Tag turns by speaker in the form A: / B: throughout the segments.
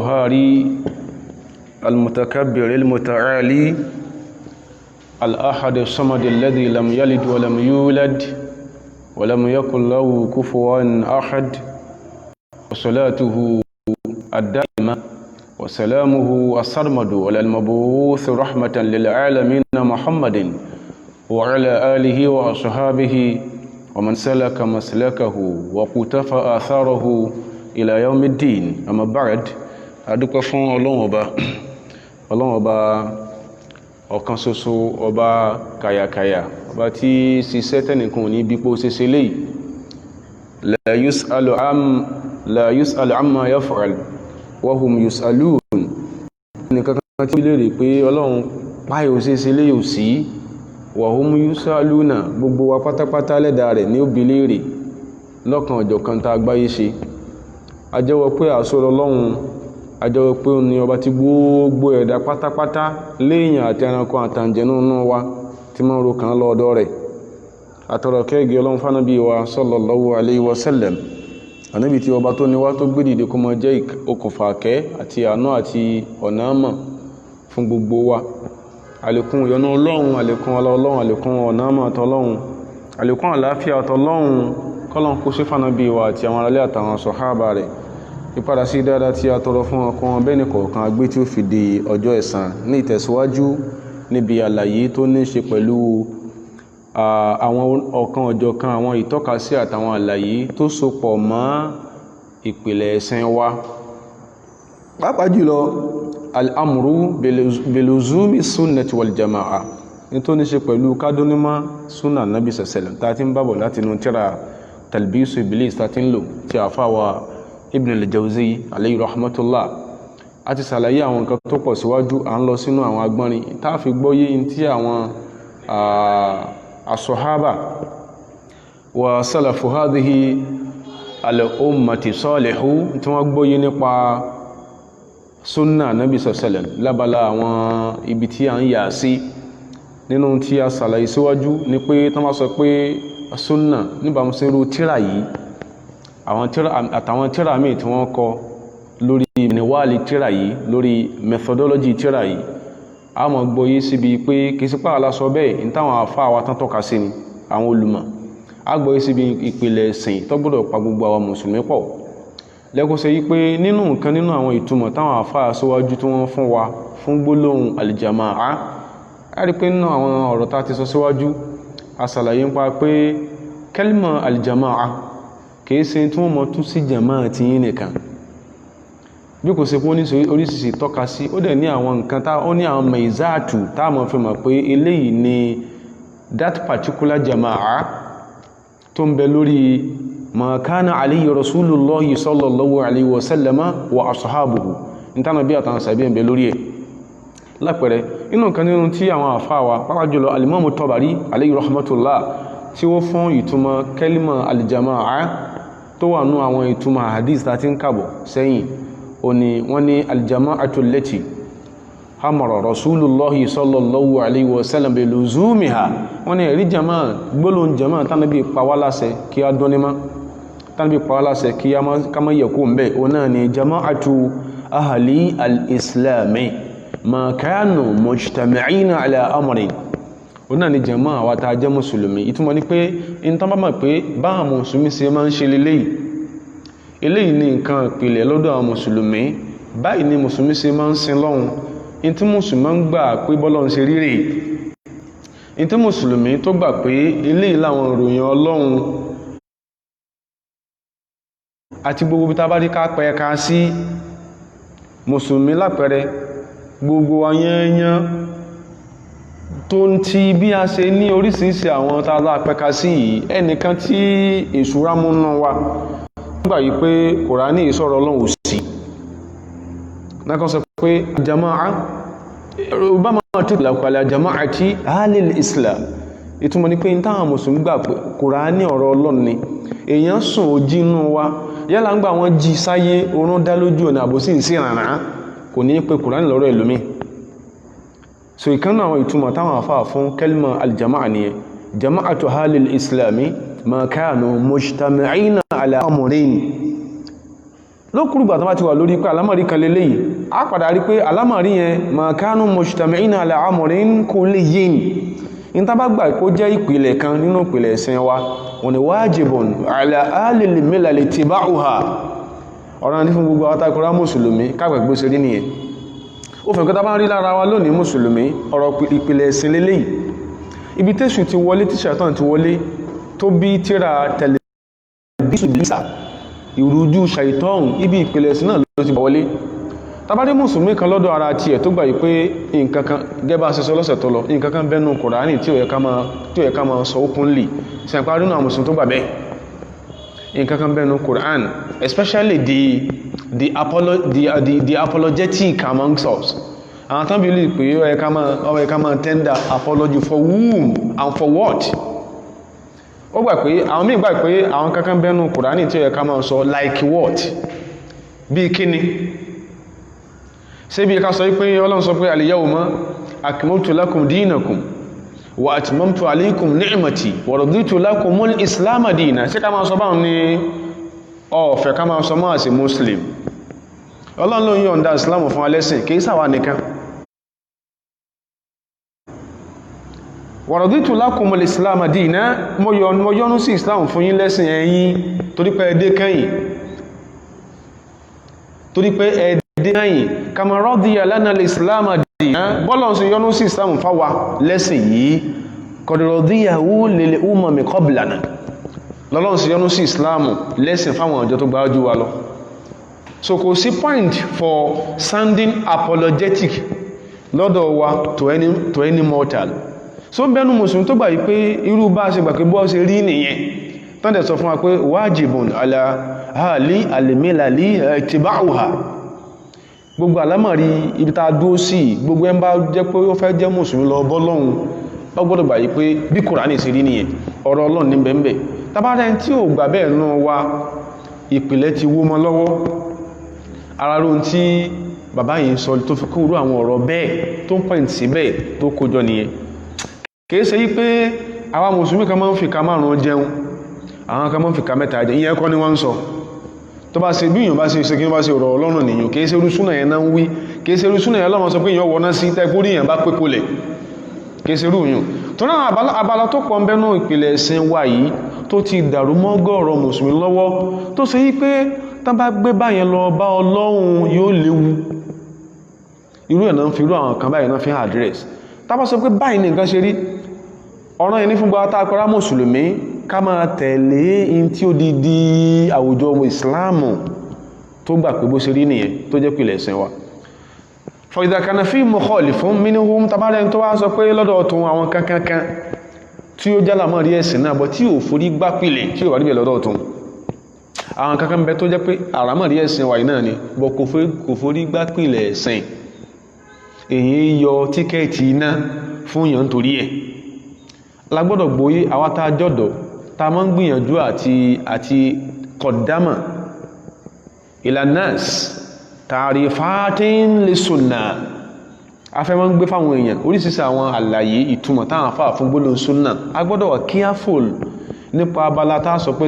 A: القهار المتكبر المتعالي الأحد الصمد الذي لم يلد ولم يولد ولم يكن له كفوا أحد وصلاته الدائمة وسلامه السرمد على المبعوث رحمة للعالمين محمد وعلى آله وأصحابه ومن سلك مسلكه وقتفى آثاره إلى يوم الدين. أما بعد adúpẹ́ fún Ọlọ́run ọba ọ̀kan ṣoṣo, ọba kàyàkàyà, ọba tí ṣiṣẹ́ tẹ́nìkan ní bí pó ṣeṣe léyìí. la yus'alu amma yaf'al wa hum yus'alun. nìkan kan tí ó lè rí pé Ọlọ́run páyò ṣeṣe léyìí sí wa hum yus'aluna, gbogbo wa pátápátá lẹ́dà rẹ̀ ní òbí léèrè lọ́kan ọjọ́ kan tá agbáyé ṣe. a jẹ́wọ́ pé àṣọ Ọlọ́run, àjọ pé ó ní ọba tí gbogbo ẹ̀dá pátápátá léèyàn àti ẹranko àtàǹjẹ̀nú náà wá tí máa ń ro kàn lọ́dọ̀ rẹ̀. àtọ̀rọ̀ kẹ́gẹ́ Ọlọ́run fánàbí wa sallallahu alayhi wa sallam, ànábì tí ọba tó níwá tó gbé dìde kó máa jẹ́ okùnfà kẹ́ àti àánú àti ọ̀nà àmọ̀ fún gbogbo wa. àlékún ìyọ́nú Ọlọ́run, àlékún Ọlọ́run, àlékún ọ̀nà àmọ̀ àtọlọ́run, àlékún àlàáfíà àtọlọ́run kọ́lọ́run kó ṣe fánàbí wa àti àwọn aráalé àtàwọn sàhábà rẹ̀. ìpadà sí dáadáa tí a tọrọ fún ọkàn bẹ́ẹ̀ni kọ̀ọ̀kan agbé tí ó fi di ọjọ́ ẹ̀san, ní ìtẹ̀síwájú níbi àlàyé tó ní ṣe pẹ̀lú àwọn ọ̀kan ọjọ́ kan àwọn ìtọ́kasí àtàwọn àlàyé tó sopọ̀ mọ́ ìpìlẹ̀ ẹ̀sìn wa, pàápàá jùlọ al-amru biluzumi sunnati wal jama'a, ní tó ní ṣe pẹ̀lú kádónímọ́ súnà nabi sallallahu tá ti ń bábọ̀ láti inú tírà talbisu iblis tá ti ń lò tí a fáwa Ibn al-Jawzi alayhi rahmatullah. a ti ṣàlàyé àwọn nǹkan tó pọ̀ síwájú, à ń lọ sínú àwọn agbọ́nrin tá a fi gbọ́yé tí àwọn as-sahaba wa salafu hadhihi al-ummati salihu tí wọ́n gbọ́yé nípa sunna nabi sallallahu lábala àwọn ibi tí a ń yà sí. nínú tí a ṣàlàyé síwájú ni pé tán bá sọ pé sunna níbàmú sí irú tírà yìí, àtàwọn tírà míì tí wọ́n kọ lórí mìníwàlì tírà yìí, lórí methodology tírà yìí, a mọ̀ gbọ́yé síbi pé kìí sí pààlà sọ bẹ́ẹ̀ ní táwọn àfáà wa tán tọ́ka sí ni àwọn olùmọ̀. a gbọ́yé síbi ìpìlẹ̀ ẹ̀sìn tó gbọ́dọ̀ pa gbogbo àwọn mùsùlùmí pọ̀. lẹ́kọ́ sẹ́ yí pé nínú nǹkan nínú àwọn ìtumọ̀ táwọn àfáà síwájú tí wọ́n fún wa fún gbólóhùn al-jama'a, a rí pé nínú àwọn ọ̀rọ̀ tá ti sọ síwájú a ṣàlàyé ń pa pé kẹ́límà al-jama'a kìí ṣe tí wọ́n mọ̀ tún sí jama'a ti yín nìkan, bí kò ṣe pé ó ní oríṣiríṣi tọ́ka sí, ó dẹ̀ ní àwọn nǹkan ó ní àwọn maizaatu tá mọ̀ fi mọ̀ pé eléyìí ni that particular jama'a tó ń bẹ lórí ma kana alayhi rasulullahi sallallahu alayhi wa sallama wa ashabuhu, ní tánà bí àtàwọn sàbí ẹ̀ ń bẹ lórí ẹ̀. lápẹẹrẹ inú nǹkan nínú tí àwọn àfáwà pàápàá jùlọ al-Imam Tabari alayhi rahmatullah tí ó fún ìtumọ̀ kẹlímà al-jama'a tó wà nú àwọn ìtumọ̀ hadith tá ti ń kàbọ̀ sẹ́yìn, ó ní wọ́n ní al-jama'atu allati amara rasulullahi sallallahu alayhi wa sallam bi luzumiha. wọ́n ní ẹ̀rí jama'a, gbólóhùn jama'a tánàbí pàwálásẹ̀ kí a dúnnímá, tánàbí pàwálásẹ̀ kí a má yẹ kó ń bẹ́, ó náà ni jama'atu ahli al-islami ma kanu mujtami'ina ala amrin. ó náà ni jama'a wa ta jẹ́ mùsùlùmí. ìtumọ̀ ní pé in tán bá mọ̀ pé bá mùsùlùmí ṣe máa ń ṣe eléyìí ní nǹkan ìpìlẹ̀ lọ́dọ̀ àwọn mùsùlùmí, báyìí ni mùsùlùmí ṣe máa ń sin lọ́hun, in tí mùsùlùmí ń gbà pé bọ́lọ́hun ṣe rí rèé, in tí mùsùlùmí tó gbà pé eléyìí láwọn ìròyìn Ọlọ́hun àti gbogbo bí ta bá rí ká pẹ́ ká sí mùsùlùmí. lápẹẹrẹ gbogbo ayẹyẹn tó ń ti bí a ṣe ní oríṣiríṣi àwọn tààlà pẹ́ka sí yìí, ẹnìkan tí èṣù rámúnà wa nígbà yìí pé Kùránì ìsọ̀rọ̀ Ọlọ́run ò sí, náà sọ pé jama'a bá máa tí ìlàkọ̀lẹ̀ jama'ati ahlil islam. ìtumọ̀ ní pé ní táwọn mùsùlùmí gbà pé Kùránì ọ̀rọ̀ Ọlọ́run ni, èèyàn sùn ó jí inú wa, yálà ń gbà wọ́n jí sáyé oorun dá lójú ọ̀nà àbòsí ń sí ìrànà, kò ní pé Kùránì lọ́rọ̀ ẹlòmí. so ìkan àwọn ìtumọ̀ táwọn àfáà fún kẹlmà aljama'a ni jama'atu halil islami ma kanu mujtami'ina ala amrayn. lókùrùgbà tó bá ti wà lórí pé alámọ̀rí kan lélẹ́yìí a padà rí pé alámọ̀rí yẹn ma kánú mujtami'ina ala amrin kulliyyin in ta bá gbà kó jẹ́ ìpìlẹ̀ kan nínú ìpìlẹ̀ ẹ̀sìn wa wọn ni wajibun ala alil milal ittiba'uha ọ̀rọ̀ ní fún gbogbo àtàkùrá mùsùlùmí kágbàgbé ṣe rí nìyẹn ó fẹ́ kọ́ta bá ń rí lára wa lónìí mùsùlùmí ọ̀rọ̀ ìpìlẹ̀ ẹ̀sìn lélẹ́yìí ibi tẹ́sù ti wọlé tí ṣàtàn ti wọlé tó bí tíra tẹlifíṣà ìrújú ṣàìtọ́hùn ibi ìpìlẹ̀ ẹ̀sìn náà ló ti wọlé tàbádé mùsùlùmí kan lọ́dọ̀ ara ti ẹ̀ tó gbà yí pé nǹkankan gẹ́bà ṣe sọ lọ́sẹ̀ tó lọ nǹkankan bẹ́nu Kùránì tí ó yẹ ká máa sọ openly sí àpá rínú àwọn mùsùlùmí tó gbà bẹ́ẹ̀ nǹkankan bẹ́nu Kùránì especially the apologetic amongst us àwọn tán bí lè pé ó yẹ ká máa tender apology for whom and for what ó gbà pé àwọn míì gbà pé àwọn kankan bẹ́nu Kùránì tí ó yẹ ká máa sọ like what bí kíni ṣé bí ká sọ pé Ọlọ́run sọ pé al-yawma akmaltu lakum dinakum wa atmamtu alaykum ni'mati wa raditu lakumul islam dinan ṣé ká máa sọ báwọn ní ọ̀fẹ́ ká máa sọ máa sí muslim Ọlọ́run ló ń yọ̀ǹda islam fún alẹ́sìn kìí sàwà nìkan wa raditu lakumul islam dinan mo yọ́nú sí islam fún yín lẹ́sìn ẹ̀yin torí pé ẹdẹ kẹ́yìn torí pé ẹdẹ kẹ́yìn kama radiya lana al-islam dinan bọ́lọ̀ sí yọ́nú sí islam fáwa lẹ́sìn yìí qad radiyahu lil umami qablana lọ́lọ́run sí yọ́nú sí islam lẹ́sìn fáwọn ọjọ́ tó gbájú wa lọ so kò sí point for sounding apologetic lọ́dọ̀ wa to any mortal so ń bẹnu mùsùlùmí tó gbà yí pé irú bá ṣe gbà pé bọ́ ṣe rí nìyẹn tán dẹ̀ sọ fún wa pé wajibun ala hali al-milali ittiba'uha gbogbo alámọ̀rí ibi tá dúó sí gbogbo ẹn bá jẹ́ pé ó fẹ́ jẹ́ mùsùlùmí lọ bọ́lọ́hun ó gbọ́dọ̀ gbà yí pé bí Kùránì ṣe rí nìyẹn ọ̀rọ̀ Ọlọ́run ní bẹ̀m̀bẹ̀ tàbárẹ́ tí ò gbà bẹ́ẹ̀ nú wa ìpìlẹ̀ ti wó mọ́ lọ́wọ́ ara ló ń tí bàbá yìí sọ tó fi kúrò àwọn ọ̀rọ̀ bẹ́ẹ̀ tó ń pẹ̀ǹtì sí bẹ́ẹ̀ tó kójọ nìyẹn kìí ṣe yí pé àwa mùsùlùmí kan máa ń fi ká márùn jẹun àwọn kan máa ń fi ká mẹ́ta jẹ ìyẹn kọ́ ni wọ́n ń sọ tó bá ṣe bí èèyàn bá ṣe ṣe kí wọ́n bá ṣe ọ̀rọ̀ Ọlọ́run nìyàn kìí ṣe irúsúnà yẹn náà ń wí kìí ṣe irúsúnà yẹn lọ́wọ́ sọ pé èèyàn wọ́ná sí tẹ́kórí èèyàn bá pépò lẹ̀ kìí ṣe irúyàn tó náà abala tó pọ̀ ń bẹ́nu ìpìlẹ̀ ẹ̀sìn wa yìí tó ti dàrú mọ́gọ́rọ̀ mùsùlùmí lọ́wọ́ tó ṣe yí pé tán bá gbé báyẹn lọ bá Ọlọ́run yóò léwu irú ẹ̀ náà ń fi irú àwọn kan báyìí náà fi hàn àdírẹ́sì tá bá sọ pé báyìí ní nǹkan ṣe rí ọ̀ràn yìí ní fún gbáwátá akọ́rá mùsùlùmí ká máa tẹ̀lé in tí ó di àwùjọ ìsìláàmù tó gbà pé bó ṣe rí nìyẹn tó jẹ́ pìlẹ̀ ẹ̀sìn wa fa idha kana fi mukhalifun minhum tabarẹ́ tó wá sọ pé lọ́dọ̀ ọ̀tún àwọn kankankan tí ó jálà mọ́ rí ẹ̀sìn náà bọ́ tí ò forí gbá pìlẹ̀ tí ò wà níbẹ̀ lọ́dọ̀ ọ̀tún àwọn kankan bẹ tó jẹ́ pé àràmọ̀ rí ẹ̀sìn wa yìí náà ni bọ́ kò forí gbá pìlẹ̀ ẹ̀sìn èyí yọ tíkẹ́ẹ̀tì iná fún yàn torí ẹ̀ lágbọ́dọ̀ gbóyé àwátá jọ́dọ̀ ta mọ́ ń gbìyànjú àti kọ̀dámà ilanas tàrífàtín lè súnnà afẹ́ mọ́ ń gbé fáwọn èèyàn oríṣiríṣi àwọn àlàyé ìtumọ̀ táwọn afá fún gbólóhùn súnnà agbọ́dọ̀ wà careful nípa abala tá sọ pé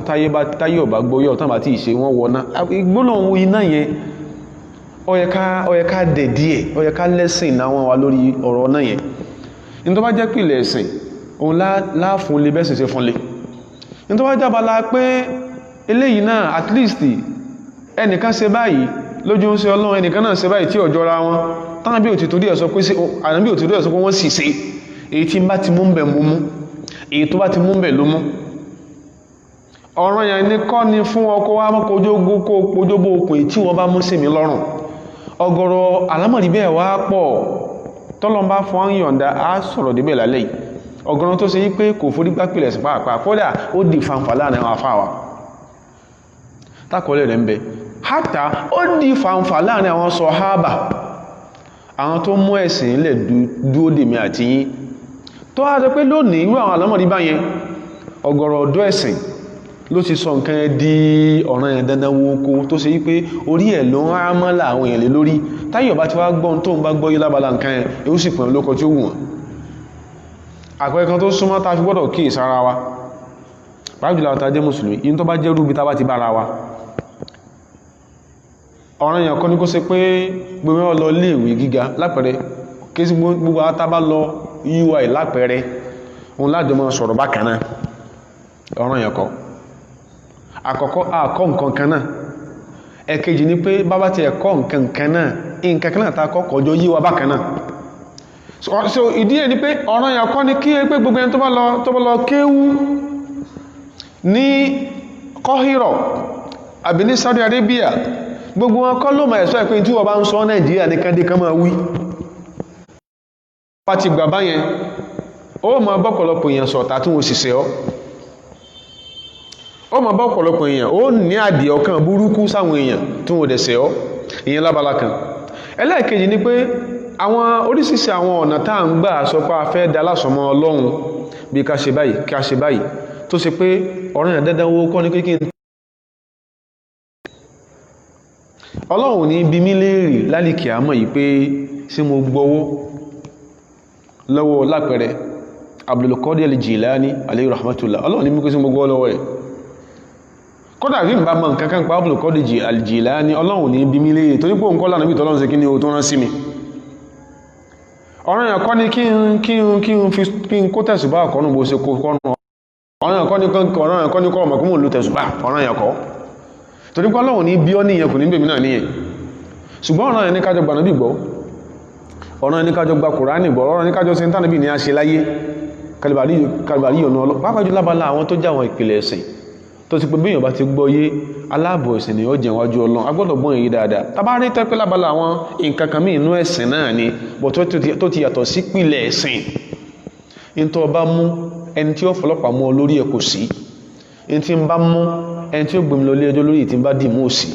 A: táyé ọ̀bá gbóyọ̀ tán bá tí ìṣe wọ́n wọná gbólóhùn iná yẹn ó yẹ ká dẹ̀ díẹ̀ ó yẹ ká lẹ́sìn náà wọ́n wá lórí ọ̀rọ̀ náà yẹn ní tó bá jẹ́ pìlẹ̀ ẹ̀sìn òun láàfún lè bẹ́sẹ̀ ṣe fún lè ní tó bá jábala pé eléyìí náà at least ẹnìkan ṣe báyìí lójú ń ṣe Ọlọ́run ẹnìkan náà ṣe báyìí tí ọjọ́ ra wọn tánà bí òtítọ́ díẹ̀ sọ pé wọ́n sì ṣe èyí tí bá ti mú ń bẹ̀ mú mú èyí tó bá ti mú ń bẹ̀ ló mú ọ̀rọ̀ yẹn ní kọ́ ni fún ọkọ̀ wá mọ́ kojógbó okùn tí wọ́n bá mú sí mi lọ́rùn ọ̀gọ̀rọ̀ alámọ̀rí bẹ́ẹ̀ wá pọ̀ tọ́lọ́mbá fún yọ̀ǹda á sọ̀rọ̀ débẹ̀ lálẹ́ yìí ọ̀gọ̀rọ̀ tó ṣe yí pé kò forí gbápìlẹ̀ sí pàápàá kódà ó di fanfà láàrin àwọn afáwà tákọ̀ọ́lẹ̀ rẹ̀ ń bẹ hátà ó di fanfà láàrin àwọn sàhábà àwọn tó mú ẹ̀sìn ilẹ̀ dúó dèmi àti yín tó wá jẹ́ pé lónìí irú àwọn alámọ̀rí báyẹn ọ̀gọ̀rọ̀ ọ̀dọ́ ẹ̀sìn ló ti sọ nǹkan di ọ̀ràn ẹ̀ dandan woko tó ṣe yí pé orí ẹ̀ ló ń rámọ́lá àwọn èèyàn lé lórí táyọ̀ bá ti wá gbọ́n tó ń bá gbọ́ yí lábala nǹkan ẹ̀ yóò sì pẹ̀lú lókọ tí ó wù wọ́n àpẹẹrẹ kan tó súnmọ́ ta fi gbọ́dọ̀ kí ìsára wa pàájùlọ àwọn tàjẹ́ mùsùlùmí in tó bá jẹ́ rúbi tá bá ti bára wa ọ̀ràn yẹn kọ́ ní kó ṣe pé gbogbo wọn lọ léèwé gíga lápẹẹrẹ kí sí gbogbo àtàbà lọ UI lápẹẹrẹ òun láti mọ́ sọ̀rọ̀ bákan náà ọ̀ràn yẹn kọ́ àkọ́kọ́ àkọ́ nǹkan kan náà ẹ̀kejì ni pé bàbá ti ẹ̀kọ́ nǹkan kan náà ta kọ́kọ́ jọ yíwa bákan náà so ìdí ẹ̀ ni pé ọ̀ràn yẹn kọ́ ni kí pé gbogbo ẹni tó bá lọ kéwú ní Kọ́hírọ̀ àbí ní Saudi Arabia gbogbo wọn kọ́ ló máa ẹ̀sọ́ ìpín tí wọ́n bá ń sọ Nàìjíríà ní kàndé kan máa wí bá ti gbà báyẹn ó máa bọ́pọ̀lọpọ̀ èèyàn sọ̀tà tí wọ́n sì ṣe ọ́ ó máa bọ́pọ̀lọpọ̀ èèyàn ó ní àdì ọkàn burúkú sáwọn èèyàn tí wọ́n dẹ̀ ṣe ọ́ ìyẹn lábala kan ẹlẹ́ẹ̀kejì ni pé àwọn oríṣiríṣi àwọn ọ̀nà tá à ń gbà sọ pé a fẹ́ da lásọmọ Ọlọ́run bí ká ṣe báyìí tó ṣe pé ọ̀rọ̀ yẹn dandan owó kọ́ ní kéèké Ọlọ́run ní bí mí léèrè lálìkì àmọ́ yìí pé sí mo gbọ́wọ́ lọ́wọ́ lápẹẹrẹ Abdul Qadir al-Jilani alayhi rahmatullah Ọlọ́run ní mí kó sí mo gbọ́wọ́ lọ́wọ́ ẹ̀ kódà rí bá mọ̀ nǹkan kan pa Abdul Qadir al-Jilani Ọlọ́run ní bí mí léèrè torí pé òun kọ́ lánàá bí tọ́lọ́run ṣe kí ni o tó rán sí mi ọ̀rọ̀ yẹn kọ́ ní kí n kó tẹ̀sùbá àkọ́nù bó ṣe kó kọ́nù ọ̀rọ̀ yẹn kọ́ ní kọ́ ọmọ kúmọ̀ ló tẹ̀sùbá ọ̀rọ̀ yẹn kọ́ torí pé Ọlọ́run ní bí ọ́ níyẹn kò ní bèmí náà níyẹn ṣùgbọ́n ọ̀rọ̀ yẹn ní kájọ gbànàbí gbọ́ ọ̀rọ̀ yẹn ní kájọ gba Kùránì gbọ́ ọ̀rọ̀ yẹn ní kájọ sí tánàbí ní a ṣe láyé kalibari yọ̀nà ọlọ́ pápájú lábala àwọn tó jáwọn ìpìlẹ̀ ẹ̀sìn tó ti pé bí èèyàn bá ti gbọ́ yé aláàbò ẹ̀sìn ni ó jẹ́ wájú Ọlọ́run a gbọ́dọ̀ gbọ́n èyí dáadáa tàbá rí tẹ́pẹ́ lábala àwọn nǹkan kan mí inú ẹ̀sìn náà ni bọ̀ tó ti yàtọ̀ sí pìlẹ̀ ẹ̀sìn in tó bá mú ẹni tí ó fọlọ́pàá mú ọ lórí ẹ̀ kò sí in tí ń bá mú ẹni tí ó gbèmí lọ lé ẹjọ́ lórí ìtí bá dì mú òsì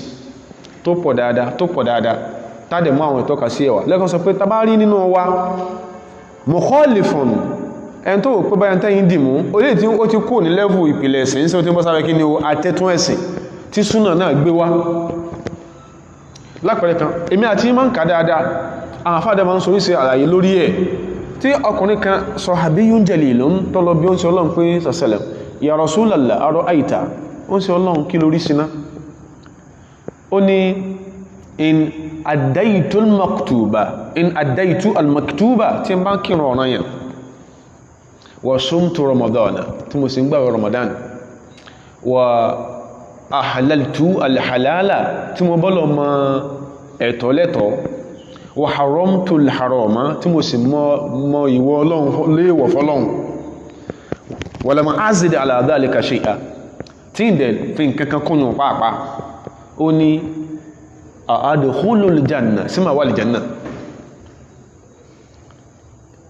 A: tó pọ̀ dáadáa tádẹ̀ mú àwọn ìtọ́ka sí ẹwà lẹ́kàn sọ pé tàbá rí nínú wa mukhalifun ẹni tó wò pé báyá tẹ́yìn dì mú olè tí ó ti kó ní lẹ́vù ìpìlẹ̀ ẹ̀sìn sí ó ti bọ́ sáré kí ni o àtẹ́tún ẹ̀sìn tí súnà náà gbé wá lápẹẹrẹ kan èmi àti máa ń kà dáadáa àwọn afáàdẹ máa ń sorí sí àlàyé lórí ẹ̀ tí ọkùnrin kan sahabiyyun jalilun tó lọ bí ó ń ṣe Ọlọ́run pé sàṣẹlẹ̀ ya Rasulallah arọ́ àìta ó ń ṣe Ọlọ́run kí lórí síná ó ní in addaitu al-maktuba tí n bá ń kírun ọ̀ràn yẹn wa sumtu Ramadan tí mo sì ń gbààwẹ̀ Ramadan wa ahlaltu al-halala tí mo bọ́lọ̀ mọ ẹ̀tọ́ lẹ́tọ́ wa haramtu al-harama tí mo sì mọ ìwọ Ọlọ́run léèwọ̀ fọ́lọ́run wa lam azid ala dhalika shay'a tí ìdẹ̀ fi nǹkankan kúnnù pàápàá ó ní adkhulul janna sí ma wà lè janna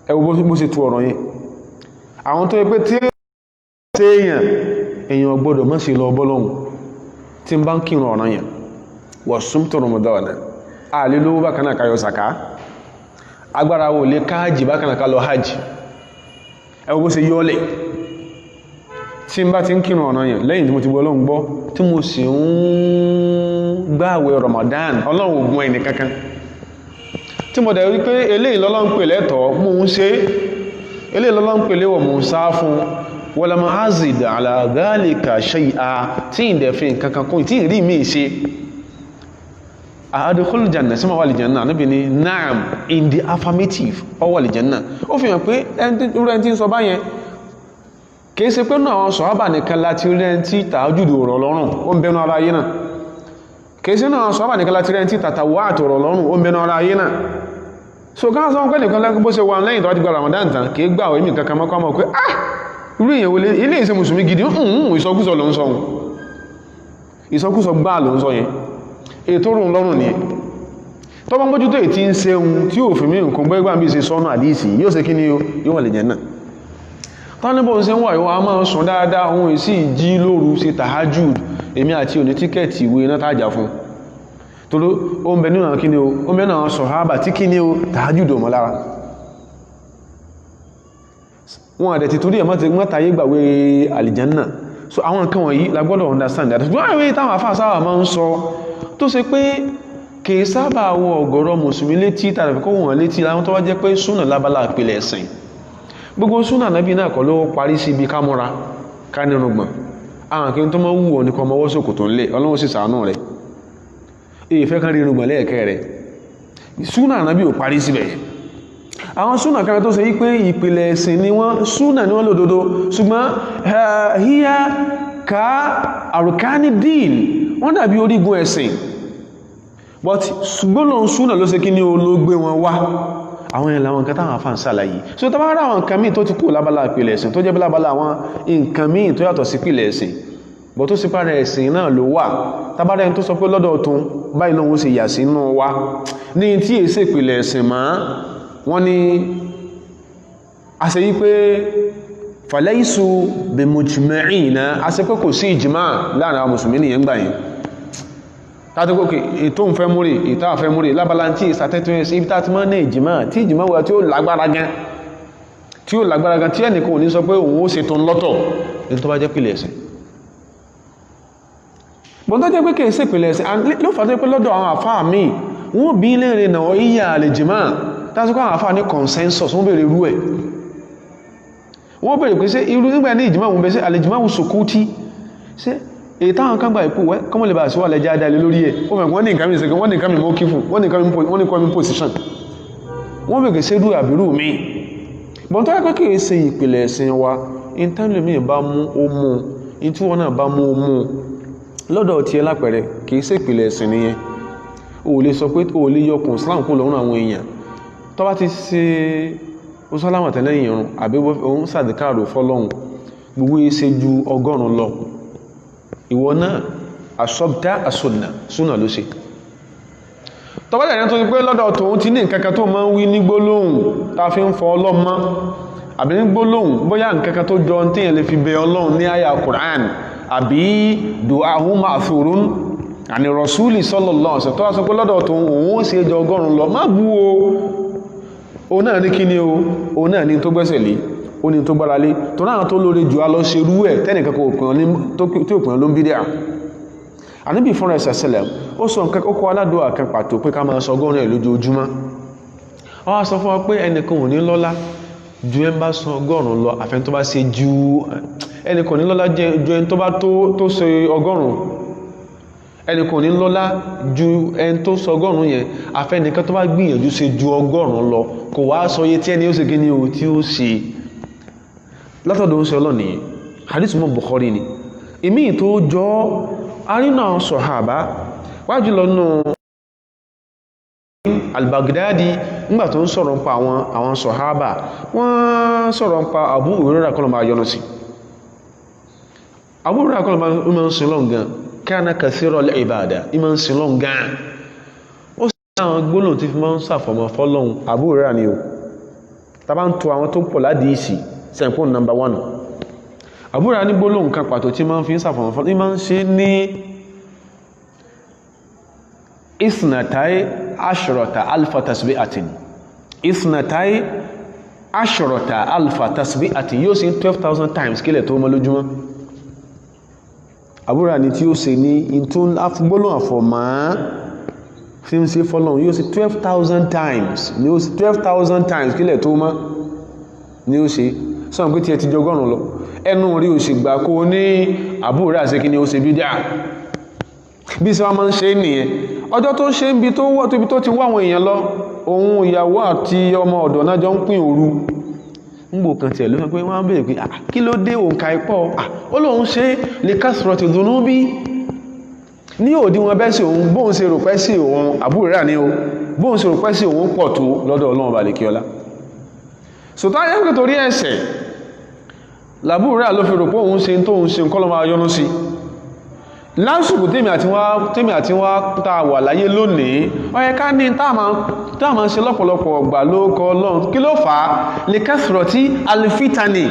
A: ẹwọ bó ṣe tú ọ̀rọ̀ yẹn àwọn tó yẹ pé tí èèyàn gbọ́dọ̀ má ṣe lọ bọ́lọ́hun tí ń bá ń kírun ọ̀ràn yẹn wa sumtu Ramadan àlè lówó bákanáà ká yọ sàká agbára wò lè káàjì bákanáà ká lọ hajj ẹwọ bó ṣe yọ́lẹ̀ tí n bá ti ń kírun ọ̀ràn yẹn lẹ́yìn tí mo ti gbọ́ Ọlọ́run gbọ́ tí mo sì ń gbààwẹ̀ Ramadan Ọlọ́run ògùn ẹni kankan tí mo dẹ̀ rí pé eléyìí l'Ọlọ́run pè lẹ́tọ̀ọ́ mò ń ṣe eléyìí l'Ọlọ́run pè léwọ̀ mò ń sá fún walam azid ala dhalika shay'a tí ìdẹ̀ fi nǹkankan kún tí ìrí mi ṣe adkhulul janna sí ma wà lè janna níbi ni naam in the affirmative ọ wà lè janna ó fi hàn pé ẹni tí ń sọ báyẹn kìí ṣe pé náà àwọn sọ̀hábà nìkan láti rẹ̀ tí tàájùdù ọ̀rọ̀ lọ́rùn ó ń bẹnu ara ayé náà kìí ṣe náà àwọn sọ̀hábà nìkan láti rẹ̀ tí tàtàwà àtọ̀rọ̀ lọ́rùn ó ń bẹnu ara ayé náà so káà sọ pé nìkan lẹ́gbẹ́ bó ṣe wà lẹ́yìn tó wá ti gba Ramadan tán kìí gbà wẹ́ mìí kankan mọ́kọ́ mọ́ pé irú èyàn wọlé ilé ìṣe mùsùlùmí gidi ìsọkúsọ ló ń sọ ìsọkúsọ gbáà ló ń sọ yẹn ètò rùn lọ́rùn ni tó bá mójútó ètí ń ṣe ohun tí ò fi mí nǹkan gbẹ́gbà bí ṣe sọ́nà àdíìsì yóò ṣe kí ni yóò wà lè jẹ́ náà tánibọ̀ ń ṣe wà yíwá máa ń sùn dáadáa ohun ìsí ìjí lóru ṣe tahajjud èmi àti òní tíkẹ́ẹ̀tì ìwé iná tàjà fún torí ó ń bẹ nínú kí ni ó ń bẹ náà sọ̀hábà tí kí ni tahajjud ọmọ lára wọn àdẹ̀ ti torí ẹ̀ mọ́tayé gbàwé àlìjánà so àwọn nǹkan wọ̀nyí la gbọ́dọ̀ understand that ṣùgbọ́n àwọn èyí táwọn afá sábà máa ń sọ tó ṣe pé kìí sábà wọ ọ̀gọ̀rọ̀ mùsùlùmí létí tàbí kó wọn létí láwọn tó wá jẹ́ pé súnà lábala àpilẹ̀ ẹ̀sìn gbogbo súnà nábì náà kọ́ ló parí sí ibi kámúra ká nínú gbọ̀n àwọn kí n tó máa wù ọ ní kọ́ ọmọwọ́ sókò tó ń lé Ọlọ́run sì ṣàánú rẹ̀ ìfẹ́ kan rí irùngbọ̀n lẹ́ẹ̀kẹ́ rẹ̀ súnà ànábì ò parí síbẹ̀ àwọn súnà kan tó ṣe wípé ìpìlẹ̀ ẹ̀sìn ni wọ́n súnà ni wọ́n lòdodo ṣùgbọ́n hiya ka arkani din wọ́n dàbí orígun ẹ̀sìn but gbólóhùn súnà ló ṣe kí ní olóògbé wọn wá àwọn ẹ̀lá wọn kan táwọn afáàn sàlàyé so tó bá rá àwọn nǹkan míì tó ti kú lábálá ìpìlẹ̀ ẹ̀sìn tó jẹ́ lábálá àwọn nǹkan míì tó yàtọ̀ sí ìpìlẹ̀ ẹ̀sìn bọ̀ tó sì parẹ́ ẹ̀sìn náà ló wà tàbárẹ́ tó sọ pé lọ́dọ̀ tún báyìí náà wọ́n sì yà sí inú wa ní tí èsì ìpìlẹ̀ ẹ̀sìn mọ́ wọ́n ní a ṣe yí pé falaysu bimujma'ina a ṣe pé kò sí ìjìmá láàrin àwọn mùsùlùmí nìyẹn gbà yẹn tàbí kòkè ètò ń fẹ́ múrí ìta àfẹ́ múrí lábálá tí ìsàtẹ́tún ẹ̀sìn ibi tàbí mọ́ ní ìjìmá tí ìjìmá wà tí ó lágbára gan tí ẹnìkan ò ní sọ pé òun ó ṣe tó ń lọ́tọ̀ ní tó bá jẹ́ pìlẹ̀ ẹ̀sìn bọ́n tó jẹ́ pé kìí sí ìpìlẹ̀ ẹ̀sìn ló fà tó pé lọ́dọ̀ àwọn àfáà míì wọ́n bí lẹ́rìn náà ìyà àlèjìmá tásíkò àwọn àfáà ní consensus wọ́n bèèrè irú ẹ̀ wọ́n bèèrè pé sí irú nígbà ní ìjìmá wọn bẹ́ sí àlèjìmá wọn sòkútí sí èyí táwọn kan gbà ìpò wẹ́ kọ́mọ̀ lè bá sí wà lẹ́jà adalé lórí ẹ̀ wọ́n ní nǹkan mi sẹ́kẹ́ wọ́n ní nǹkan mi mọ́ kífù wọ́n ní kọ́ mi position wọ́n bèèrè sí irú àbírú mi bọ́n tó yẹ pé kìí sí ìpìlẹ̀ ẹ̀sìn wa intanẹ́lẹ̀mí bá mú ó mú in tí wọ́n náà bá mú ó mú lọ́dọ̀ tí ẹ lápẹẹrẹ kìí sí ìpìlẹ̀ ẹ̀sìn nìyẹn o lè sọ pé o lè yọkùn Islam kó lọ́rùn àwọn èèyàn tó bá ti ṣe oṣọ́lámà tẹ́lẹ̀yìn ìrun àbí òun sàdíkàrò fọ́lọ́hun gbogbo iṣẹ́ ju 100 lọ ìwọ náà asọ́bdá asọ́nà súnà ló ṣe tó bá lẹ́yìn tó ti pé lọ́dọ̀ tòun ti ní nǹkankan tó máa ń wí ní gbólóhùn ta fi ń fọ ọlọ́mọ àbí ní gbólóhùn bóyá nǹkankan tó jọ tí yẹn lè fi bẹ Ọlọ́run ní àyà Qur'an àbí du'ahu ma'thurun àni Rasuli sallallahu alaihi wasallam tó wá sọ pé lọ́dọ̀ tó òun ó sì ẹjọ 100 lọ má bú o náà ní kí ni o náà ní tó gbẹ́sẹ̀ lé o ní tó gbára lé tó náà tó lórí jù á lọ ṣe rú ẹ̀ tẹ́nìkan tí òpin ló ń bí díà Ànábì fúnra ẹ̀sẹ̀ sẹlẹ̀ ó sọ nǹkan ó kọ́ aládùá kan pàtó pé ká máa sọ 100 ẹ̀ lójoojúmọ́ ó wá sọ fún wa pé ẹnìkan ò ní lọ́lá ju ẹ bá sọ 100 lọ àfẹ́ tó bá ṣe ju ẹnìkan ní lọ́lá ju ẹni tó bá tó ṣe 100 ẹnìkan ní lọ́lá ju ẹni tó sọ 100 yẹn afẹ́nìkan tó bá gbìyànjú ṣe ju 100 lọ kò wá sọ yé tí ẹni ó ṣe kí ni o tí ó ṣe látọ̀dọ̀ ń ṣe ọlọ́ni hadith mọ́ Bukhari ni ìmí tó jọ arínà sọ̀hábà wájú lọ́nà al-Baghdadi nígbà tó ń sọ̀rọ̀ pa àwọn sọ̀hábà wọ́n sọ̀rọ̀ pa Abu Hurairah kọlọ̀mà yọnu sí Abu Hurairah kọlọ̀mà ìmọ̀ ń sin lọ́n gan kana kathira al-ibada ìmọ̀ ń sin lọ́n gan ó sì àwọn gbólóhùn tí fi máa ń sàfọ̀mọ̀ fọ́lọ́hun Abu Hurairah ni o tàbá ń to àwọn tó pọ̀ ládìísì sẹ́ǹpọ̀n number 1 Abu Hurairah ní gbólóhùn kan pàtó tí máa ń fi ń sàfọ̀mọ̀ fọ́lọ́hun ìmọ̀ ń ṣe ní isnatai ashrata alfa tasbi'atin isnatai ashrata alfa tasbi'atin yóò sí 12,000 times kílẹ̀ tó mọ́ lójúmọ́ Abu Hurairah ni tí ó ṣe ní ìtún gbólóhùn àfọ̀mọ́ fi ń ṣe fọ́lọ́hun yóò sí 12,000 times ni ó sí 12,000 times kílẹ̀ tó mọ́ ni ó ṣe sọ́n pé tí ẹ ti jọ 100 lọ ẹnu rí ó sì gbà kó ní Abu Hurairah ṣe kí ni ó ṣe bídíà bí sí wọ́n máa ń ṣe nìyẹn ọjọ́ tó ṣe ń bi tó wọ́ tóbi tó ti wá àwọn èèyàn lọ òun ìyàwó àti ọmọ ọ̀dọ̀ náà jọ ń pín òru ń gbò kan tí ẹ̀ ló fẹ́ pé wọ́n á bèèrè pé kí ló dé òǹkà ipọ̀ ó lóun ṣe lè kásìrọ̀tì dùnú bí ní òdí wọn bẹ́ sí òun bóun ṣe rò pẹ́ sí òun Abu Hurairah ní o bóun ṣe rò pẹ́ sí òun pọ̀ tó lọ́dọ̀ Ọlọ́run balẹ̀ kí ọlá sòtá ayẹ́kẹ́ torí ẹ̀ṣẹ̀ Abu Hurairah ló fi rò pé òun ṣe tóun ṣe nǹkan ló máa yọ́nú sí lásìkò tèmi àti wá tá wà láyé lónìí ó yẹ ká ní táàmà ṣe lọ́pọ̀lọpọ̀ ọgbà ló kọ Ọlọ́run kí ló fà á lè kathrati alfitani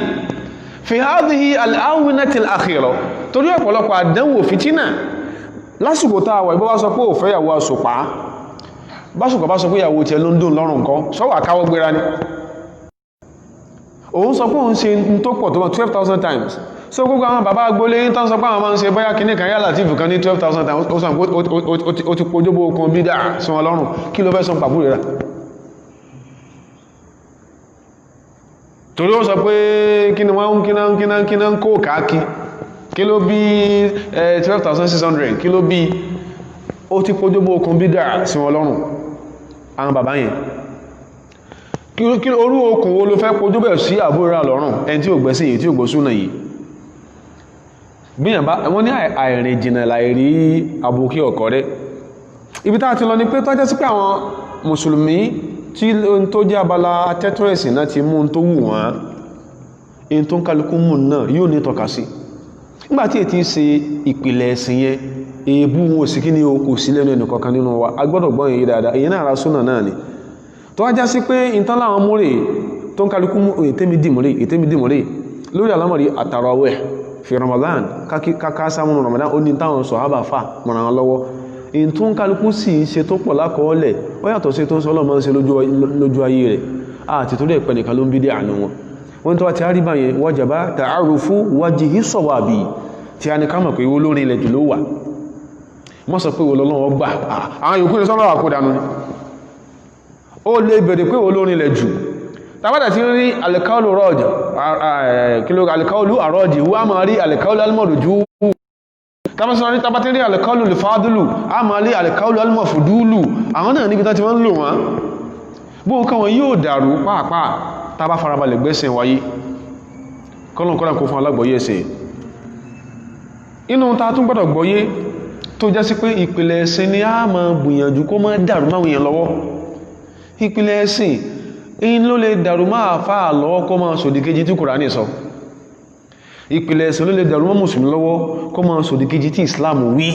A: fi hadhihi al-awinati al-akhirah torí ọ̀pọ̀lọpọ̀ àdánwò fìtínà lásìkò tá wà ìbọ́ bá sọ pé ò fẹ́ yàwó àsopá básùkọ̀ bá sọ pé ìyàwó tẹ ló ń dùn lọ́rùn nǹkan sọ́wà káwọ́ gbéra ní òun sọ pé òun ṣe tó pọ̀ tó 12,000 times so gbogbo àwọn bàbá agbólé yí tán sọ pé àwọn máa ń ṣe báyá kìíní kan yálà tí ìfùkan ní 12,000 times ó sàn ó ti pojóbó okun bídá sí wọn lọ́rùn kí ló fẹ́ sọ pàbú rẹ̀ torí ó sọ pé kí ni wọ́n kí ń kó káàkì kí ló bí 12,600 kí ló bí ó ti pójóbó okùn bídà sí wọn lọ́rùn àwọn bàbá yẹn kí orú okùn wo ló fẹ́ pójóbẹ̀ sí àbúrò lọ́rùn ẹni tí ò gbẹ́sìn yìí tí ò gbọ́súnà yìí bíyàn bá wọ́n ní àìrìn jìnà láìrí àbòkí ọ̀kọ́ rẹ̀ ibi tá ti lọ ní pé tọ́jẹ́ sí pé àwọn mùsùlùmí tí tó jẹ́ abala tẹ́tọ́rẹ̀sì náà ti mú tó wù wọ́n in tó ń kálukú mú náà yóò ní tọ́ka sí nígbàtí ètí ṣe ìpìlẹ̀ ẹ̀sìn yẹn èébú wọn sí kí ní o kò sí lẹ́nu ẹnì kọ̀ọ̀kan nínú wa agbọ́dọ̀ gbọ́n èyí dáadáa èyí náà ra súnà náà ni tó wájá sí pé ìtàn láwọn múrè tó ń kálukú ètèmi dìmúrè lórí alámọ̀rí àtàràwẹ̀ fi Ramadan káká sámúnù Ramadan ó ní táwọn sàhábà fà mọ̀ràn wọn lọ́wọ́ in tó ń kálukú sì ṣe tó pọ̀ lákọọ́lẹ̀ ó yàtọ̀ sí tó ń sọ́lọ́ mọ́ ṣe lójú ayé rẹ̀ àti tó lẹ́ẹ̀pẹ́ nìkan ló ń bídé àánú wọn wọ́n tó wá ti àríbá yẹn wajaba ta'arufu wajhi sawabi tí a ní ká mọ̀ pé owó lórin ilẹ̀ jù ló wà wọ́n sọ pé olólọ́wọ́ gbà àwọn yòókù ní sọ́lọ́wà kó dánú ó lè bèèrè pé olórin ilẹ̀ jù tàbátà tí rí alikaulu rọ́ọ̀jì kílò alikaulu àrọ́ọ̀jì wọ́n a máa rí alikaulu almọ̀rù jù tàbátà rí alikaulu lifadulu a máa rí alikaulu almọ̀fudulu àwọn náà níbi tí wọ́n ń lò wọ́n bó nǹkan wọn yóò dàrú pàápàá tàbá farabalẹ̀ gbẹ́sẹ̀ wáyé kọ́lọ̀kọ́lọ̀ kó fún alágbọ̀yé ẹsẹ̀ inú ta tún gbọ́dọ̀ gbọ́yé tó jẹ́ sí pé ìpìlẹ̀ ẹ̀sìn ni a máa gbìyànjú kó máa dàrú máa wèèyàn lọ́wọ́ ìpìlẹ̀ ẹ̀sìn in ló lè dàrú máa fà lọ́wọ́ kó máa sòdìkejì tí Kùránì sọ ìpìlẹ̀ ẹ̀sìn ló lè dàrú máa mùsùlùmí lọ́wọ́ kó máa sòdìkejì tí Islam wí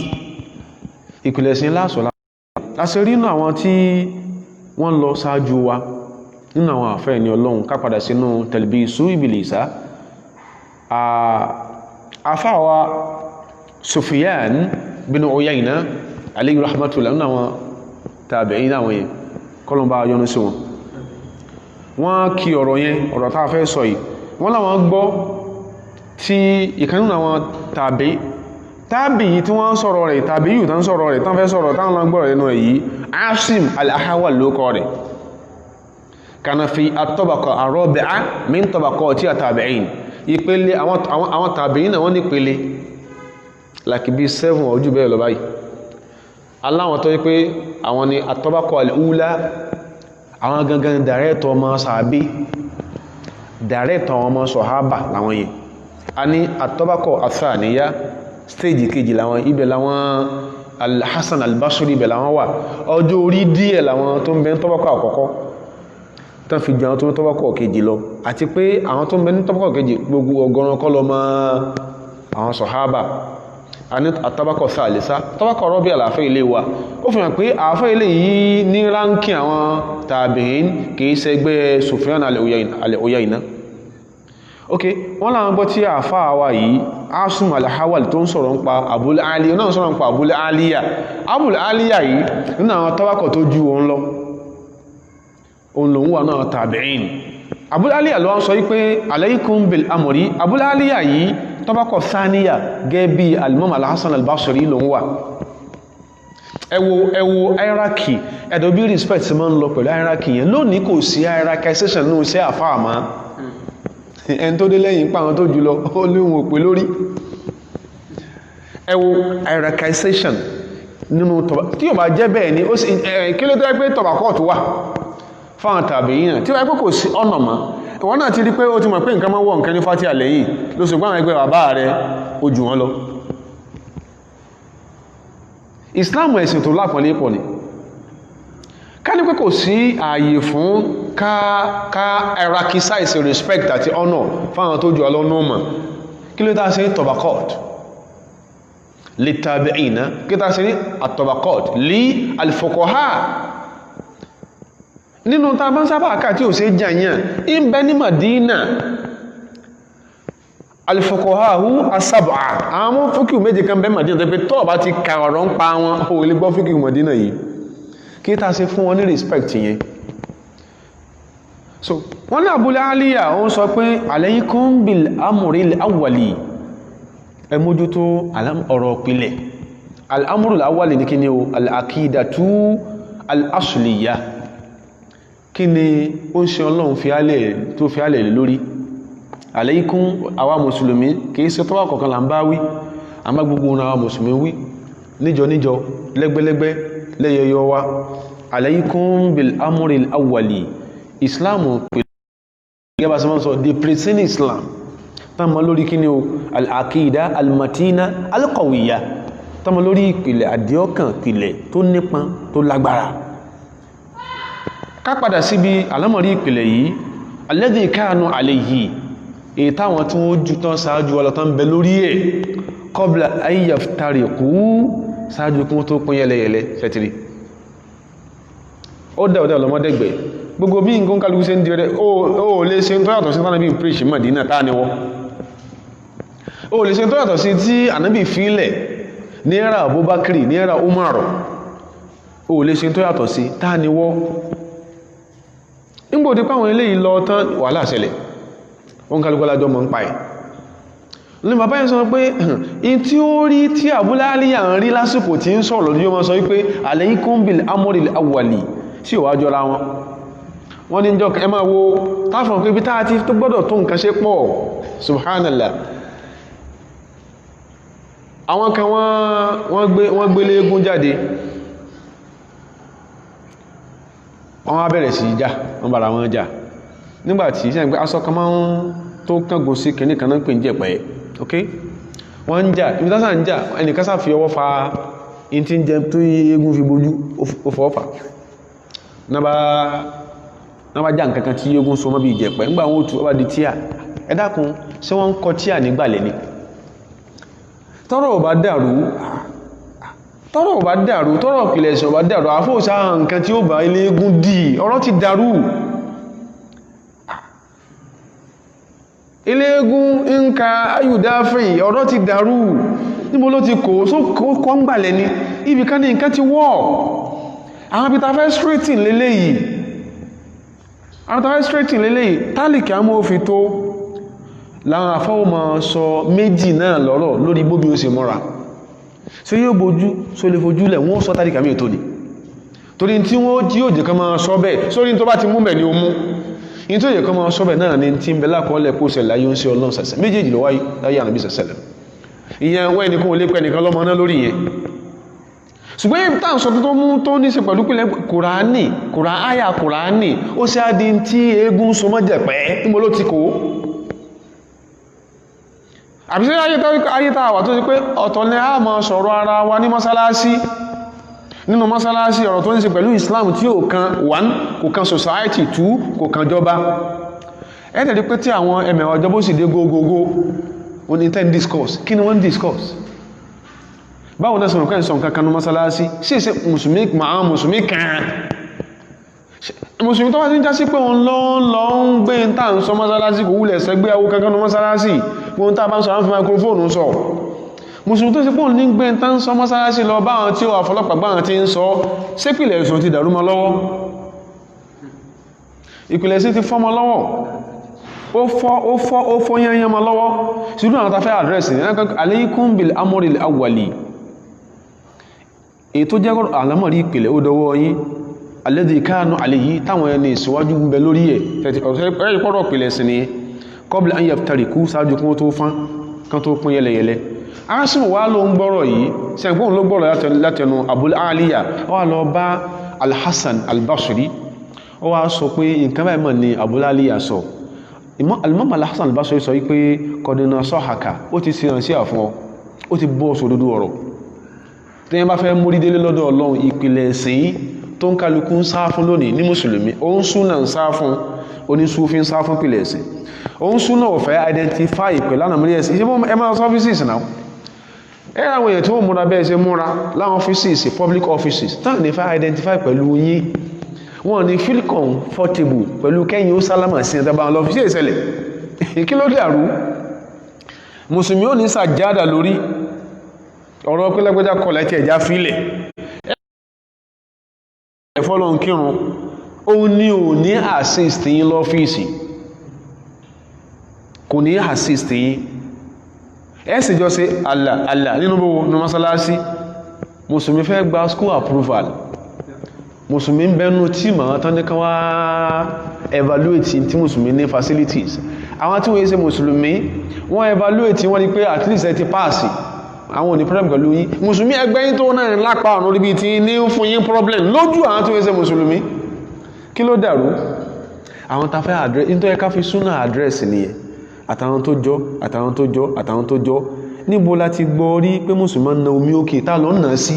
A: ìpìlẹ̀ ẹ̀sìn lásọ̀ láti rí inú àwọn tí wọ́n lọ ṣáájú wa nínú àwọn àfẹ́ ní Ọlọ́run ká padà sínú talbisu ibilisa àfáwà Sufyan bin Uyayna alayhi rahmatullah nínú àwọn tabi'in àwọn yẹn kọlọmbà yọnu sí wọn wọ́n kí ọ̀rọ̀ yẹn ọ̀rọ̀ tá a fẹ́ sọ yìí wọ́n láwọn gbọ́ tí ìkan nínú àwọn tàbí yìí tí wọ́n sọ̀rọ̀ rẹ̀ tàbí yìí tán sọ̀rọ̀ rẹ̀ tán fẹ́ sọ̀rọ̀ táwọn lágbọ́rọ̀ nínú èyí Asim al-Ahwal ló kọ rẹ̀ kana fi at-tabaqa ar-rabi'a min tabaqati at-tabi'in ìpele àwọn tabi'in náà wọ́n ní ìpele like bí 7 ojú bẹ́ẹ̀ lọ báyìí aláwọn tó yí pé àwọn ni at-tabaqa al-ula àwọn gangan dàrẹ́tọ̀ ọmọ sàábí dàrẹ́tọ̀ ọmọ sọ̀hábà láwọn yìí a ní at-tabaqa ath-thaniya stage kejì láwọn ibẹ̀ láwọn al-Hasan al-Basri ibẹ̀ láwọn wà ọjọ́ orí díẹ̀ láwọn tó ń bẹ ní tabaqa àkọ́kọ́ tán fi jẹun tó ń tọ́bọ́kọ̀ kejì lọ àti pé àwọn tó ń bẹ ní tọ́bọ́kọ̀ kejì gbogbo ọgọ́rùn kọ́ lọ mọ́ àwọn sọ̀hábà a ní àtọ́bọ́kọ̀ sàlẹ̀sá tọ́bọ́kọ̀ rọ́bí àlàáfẹ́ ilé wa ó fi hàn pé àáfẹ́ ilé yìí ní ránkì àwọn tàbíìn kìí ṣẹgbẹ́ Sufyan al-Uyayna ok wọ́n láwọn gbọ́ tí àfá wa yìí Asim al-Ahwal tó ń sọ̀rọ̀ ń pa Abul Aliya náà sọ̀rọ̀ ń pa Abul Aliya yìí nínú àwọn tọ́bọ́kọ̀ tó ju òun lọ òun lòun wà náà tàbíìn Abul Aliya ló wọ́n sọ wípé alaykum bil amri Abul Aliya yìí tọ́bákọ̀ sáníyà gẹ́ bí al-Imam al-Hasan al-Basri lòun wà ẹ wo hierarchy ẹ̀dọ̀ bí respect sí máa ń lọ pẹ̀lú hierarchy yẹn lónìí kò sí hierarchization ní iṣẹ́ àfáàmá ẹni tó dé lẹ́yìn pa àwọn tó jùlọ ó léwọn òpè lórí ẹ wo hierarchization nínú tọ́bá tí yóò bá jẹ́ bẹ́ẹ̀ ni kí ló tó yẹ pé tọ́bákọ̀ tó wà fáwọn tàbí yìí tí wọ́n pẹ́ kò sí ọ̀nà mọ́ ìwọ́n náà ti rí pé ó ti mọ̀ pé nǹkan mọ́ wọ́n nǹkan ní fàtí àlẹ́yìn ló sì gbáwọn ẹgbẹ́ bàbá rẹ̀ ó jù wọ́n lọ Islam ẹ̀sìn tó lápọ̀lé pọ̀ ni ká ní pé kò sí ààyè fún ká hierarchize respect àti honor fáwọn tó jù ọlọ́nà mọ̀ kí ló tá sí tabaqat li tabi'ina kí tá sí at-tabaqat li al-fuqaha nínú ta bá ń sábà àkà tí ò sí jàyàn in bẹ ní Madina al-fuqahahu as-sab'a àwọn fíkíù méje kan bẹ Madina tó pé tọ́ bá ti kàrọ̀ ń pa wọn ò lè gbọ́ fíkíù Madina yìí kí ta ṣe fún wọn ní respect yẹn so wọ́n ní Abul Aliya ó ń sọ pé alaykum bil amri al-awwali ẹ mójútó ọ̀rọ̀ pìlẹ̀ al-amru al-awwali ní kí ni o al-aqidatu al-asliya kí ni ó ń ṣe Ọlọ́run fi álẹ̀ lórí alaykum àwa mùsùlùmí kìí ṣe tọ́wà kọ̀kan là ń bá wí àmá gbogbo àwa mùsùlùmí wí níjọ níjọ lẹ́gbẹ́lẹ́gbẹ́ lẹ́yẹyọ wa alaykum bil amril awwali islamu gẹ́bà sí wọ́n sọ the preceding islam tán mọ́ lórí kí ni o al-aqida al-matina al-qawiyya tán mọ́ lórí ìpìlẹ̀ àdíọ́kàn ìpìlẹ̀ tó nípọn tó lágbára ká padà síbi alámọ̀rí ìpìlẹ̀ yìí alladhi kanu alayhi èyí táwọn tí wọ́n jù tán sáájú ọlọ́tán bẹ lórí ẹ̀ qabla an yaftariqu sáájú kún tó pín yẹlẹyẹlẹ ṣẹtìrí ó dẹ̀ ọlọ́mọdẹ́gbẹ̀ gbogbo bí nǹkan kálukú ṣe ń di rẹ̀ ó lè ṣe tó yàtọ̀ sí tánàbí preach Madina táà ní wọ́ ó lè ṣe tó yàtọ̀ sí tí ànábì fílẹ̀ ní ẹ̀rà Abubakar ní ẹ̀rà Umar ó lè ṣe tó yàtọ̀ sí táà ní wọ́ nígbòdí páwọn eléyìí lọ tán wàhálà ṣẹlẹ̀ wọ́n kálukú lájọ́ mọ́ ń pa ẹ̀ ní bàbá yẹn sọ pé in tí ó rí tí àbúláàlìyà ń rí lásìkò tí ń sọ̀rọ̀ lójú ọmọ sọ wípé alaykum bil amril awwali sí ò wá jọra wọ́n ní jọ ẹ máa wo táfàn pé ibi táà tí tó gbọ́dọ̀ tó nǹkan ṣe pọ̀ subhanallah àwọn kan wọ́n gbélé eégún jáde wọ́n wá bẹ̀rẹ̀ sí jà wọ́n bára wọn jà nígbàtí sẹ́yìn pé aṣọ kan máa ń tó kángo sí kìíní kan náà ń pè ń jẹ̀pẹ̀ ok wọ́n ń jà ibi tásà ń jà ẹnìkan sá fi ọwọ́ fa in tí ń jẹ tó eégún fi bojú ó fọwọ́ fà náà bá já nǹkankan tí eégún so mọ́ bí ìjẹ̀pẹ̀ ńgbà wọn ó tú ọba di tíà ẹ dákun ṣé wọ́n ń kọ tíà nígbàlẹ̀ ni tọ́rọ̀ ò bá dàrú tọ́rọ̀ ìpìlẹ̀ ẹ̀sìn ò bá dàrú àfóòsá nǹkan tí ó bá ilé eégún dì ọ̀rọ̀ ti dàrú ilé eégún ń ka ayùdáfẹ́ ọ̀rọ̀ ti dàrú níbo ló ti kò só kọ́ ń gbàlẹ̀ ni ibi ká ní nǹkan ti wọ́ àwọn ibi ta fẹ́ straighten lélẹ́yìí tálìkì àmú ó fi tó láwọn afọ́wọ́ ma sọ méjì náà lọ́rọ̀ lórí bóbi ó ṣe mọ́ra tí yóò bójú só lè fojú lẹ̀ wọ́n sọ tálìkì àmì ètò ni torí tí wọ́n jí òjò kan máa sọ bẹ́ẹ̀ sórí tó bá ti mú bẹ̀ ni ó mú in tó yẹ kan máa sọ bẹ̀ náà ni tí ń bẹ lákọọ́lẹ̀ kó ṣe láyé ń ṣe ọlọ́run sẹ̀sẹ̀ méjèèjì ló wáyé láyé ànàbí sẹ̀sẹ̀lẹ̀ ìyẹn wọ́n ẹnìkan ò lè pẹ́ nìkan lọ́mọ náà lórí yẹn ṣùgbọ́n yìí tá à ń sọ tó mú tó ní ṣe pẹ̀lú pílẹ̀ kùránì ó ṣe á di tí eégún so mọ́ jẹ̀pẹ́ níbo ló ti kó àbí sí ayé tá a wà tó ṣe pé ọ̀tọ̀ ni a máa sọ̀rọ̀ ara wa ní mọ́sálásí nínú mọ́sálásí ọ̀rọ̀ tó ní ṣe pẹ̀lú Islam tí ó kan 1 kò kan society 2 kò kan jọba ẹ́tẹ̀rí pé tí àwọn ẹmẹ̀wà ọjọ́bó sì dé gógógó wọ́n ní 10 discourse kí ni wọ́n discourse báwọn náà sọ̀rọ̀ kẹ́ sọ nǹkan kanú mọ́sálásí sí ìṣẹ́ mùsùlùmí kan mùsùlùmí tó wá tí ń já sí pé òun lọ ń gbé ń tà ń sọ mọ́sálásí kò wúlẹ̀ sẹ́gbé awó kankanú mọ́sálásí gbóhun tàà bá ń sọ àwọn fi microphone sọ mùsùlùmí tó sì pé òun ní gbé ń tà ń sọ mọ́sálásí lọ báwọn tí ó àfọlọ́pàá báwọn tí ń sọ sépìlẹ̀ ẹ̀sùn ti dàrú mọ́ lọ́wọ́ ìpìlẹ̀ sí ti fọ́mọ lọ́wọ́ ó fọ́ yányán mọ́ lọ́wọ́ ṣùgbọ́n àwọn tafẹ́ àdírẹ́sì ní alaykum bil amril awwali èyí tó jẹ́ àlámọ̀rí ìpìlẹ̀ ó dọwọ́ yín alladhi kanu alayhi táwọn ẹni ìsíwájú ń bẹ lórí ẹ̀ pọ́rọ̀ ìpìlẹ̀ sí ni qabla an yaftariqu sáájú kún tó fán kan tó pín yẹlẹyẹlẹ arásùn wá ló ń gbọ́rọ̀ yìí sẹ́gbọ́n ló gbọ́rọ̀ látẹnu Abul Aliya wá lọ bá Al-Hasan Al-Basri ó wá sọ pé nǹkan báyìí mọ̀ ni Abul Aliya sọ Al-Imam Al-Hasan Al-Basri sọ wípé kọ̀dínà sọ́hàkà ó ti sí ìrànṣẹ́ àfún ọ ó ti bọ́ sódódó ọ̀rọ̀ tí wọ́n bá fẹ́ mórí délé lọ́dọ̀ Ọlọ́run ìpìlẹ̀ ẹ̀sìn tó ń kálukú ń sá fún lónìí ní mùsùlùmí ó ń súnà ń sá fún onísúfí ń sá fún ìpìlẹ̀ ẹ̀sìn ó ń súnà ò fẹ́ identify pẹ̀lú àwọn mìíràn ẹ̀sìn ìṣẹ́bọ́ emerald offices náà ẹ̀rọ àwọn èèyàn tí wọ́n múra bẹ́ẹ̀ ṣe múra láwọn offices public offices tán ní fẹ́ identify pẹ̀lú yín wọ́n ní feel comfortable pẹ̀lú kẹ́yìn ó sálámà sí ẹ̀tàbà lọ fi sí ìṣẹ̀lẹ̀ kí ló dàrú mùsùlùmí ò ní sàjádà lórí ọ̀rọ̀ pẹ́lẹ́gbẹ́já kọlẹ̀ tí ẹ̀já fílẹ̀ ẹ̀fọ́lọ́n kírun ó ní ò ní assist yín lọ́fíìsì kò ní assist yín ẹ̀sì jọ sí Allah nínú bó ní mọ́sálásí mùsùlùmí fẹ́ gba school approval mùsùlùmí ń bẹnu tí ma tán ní kan wá evaluate tí mùsùlùmí ní facilities àwọn tí wọ́n yí ṣe mùsùlùmí wọ́n evaluate wọ́n ní pé at least ẹ ti pass àwọn ò ní problem pẹ̀lú yín mùsùlùmí ẹgbẹ́ yín tó náà lápá ọ̀nà orí bí ti ní fún yín problem lójú àwọn tó ń ṣe mùsùlùmí kí ló dàrú àwọn ta fẹ́ address nítorí ẹ ká fi súnà address nìyẹn àtàwọn tó jọ àtàwọn tó jọ àtàwọn tó jọ níbo la ti gbọ́ rí pé mùsùlùmí na omi òkè tá lọ nà sí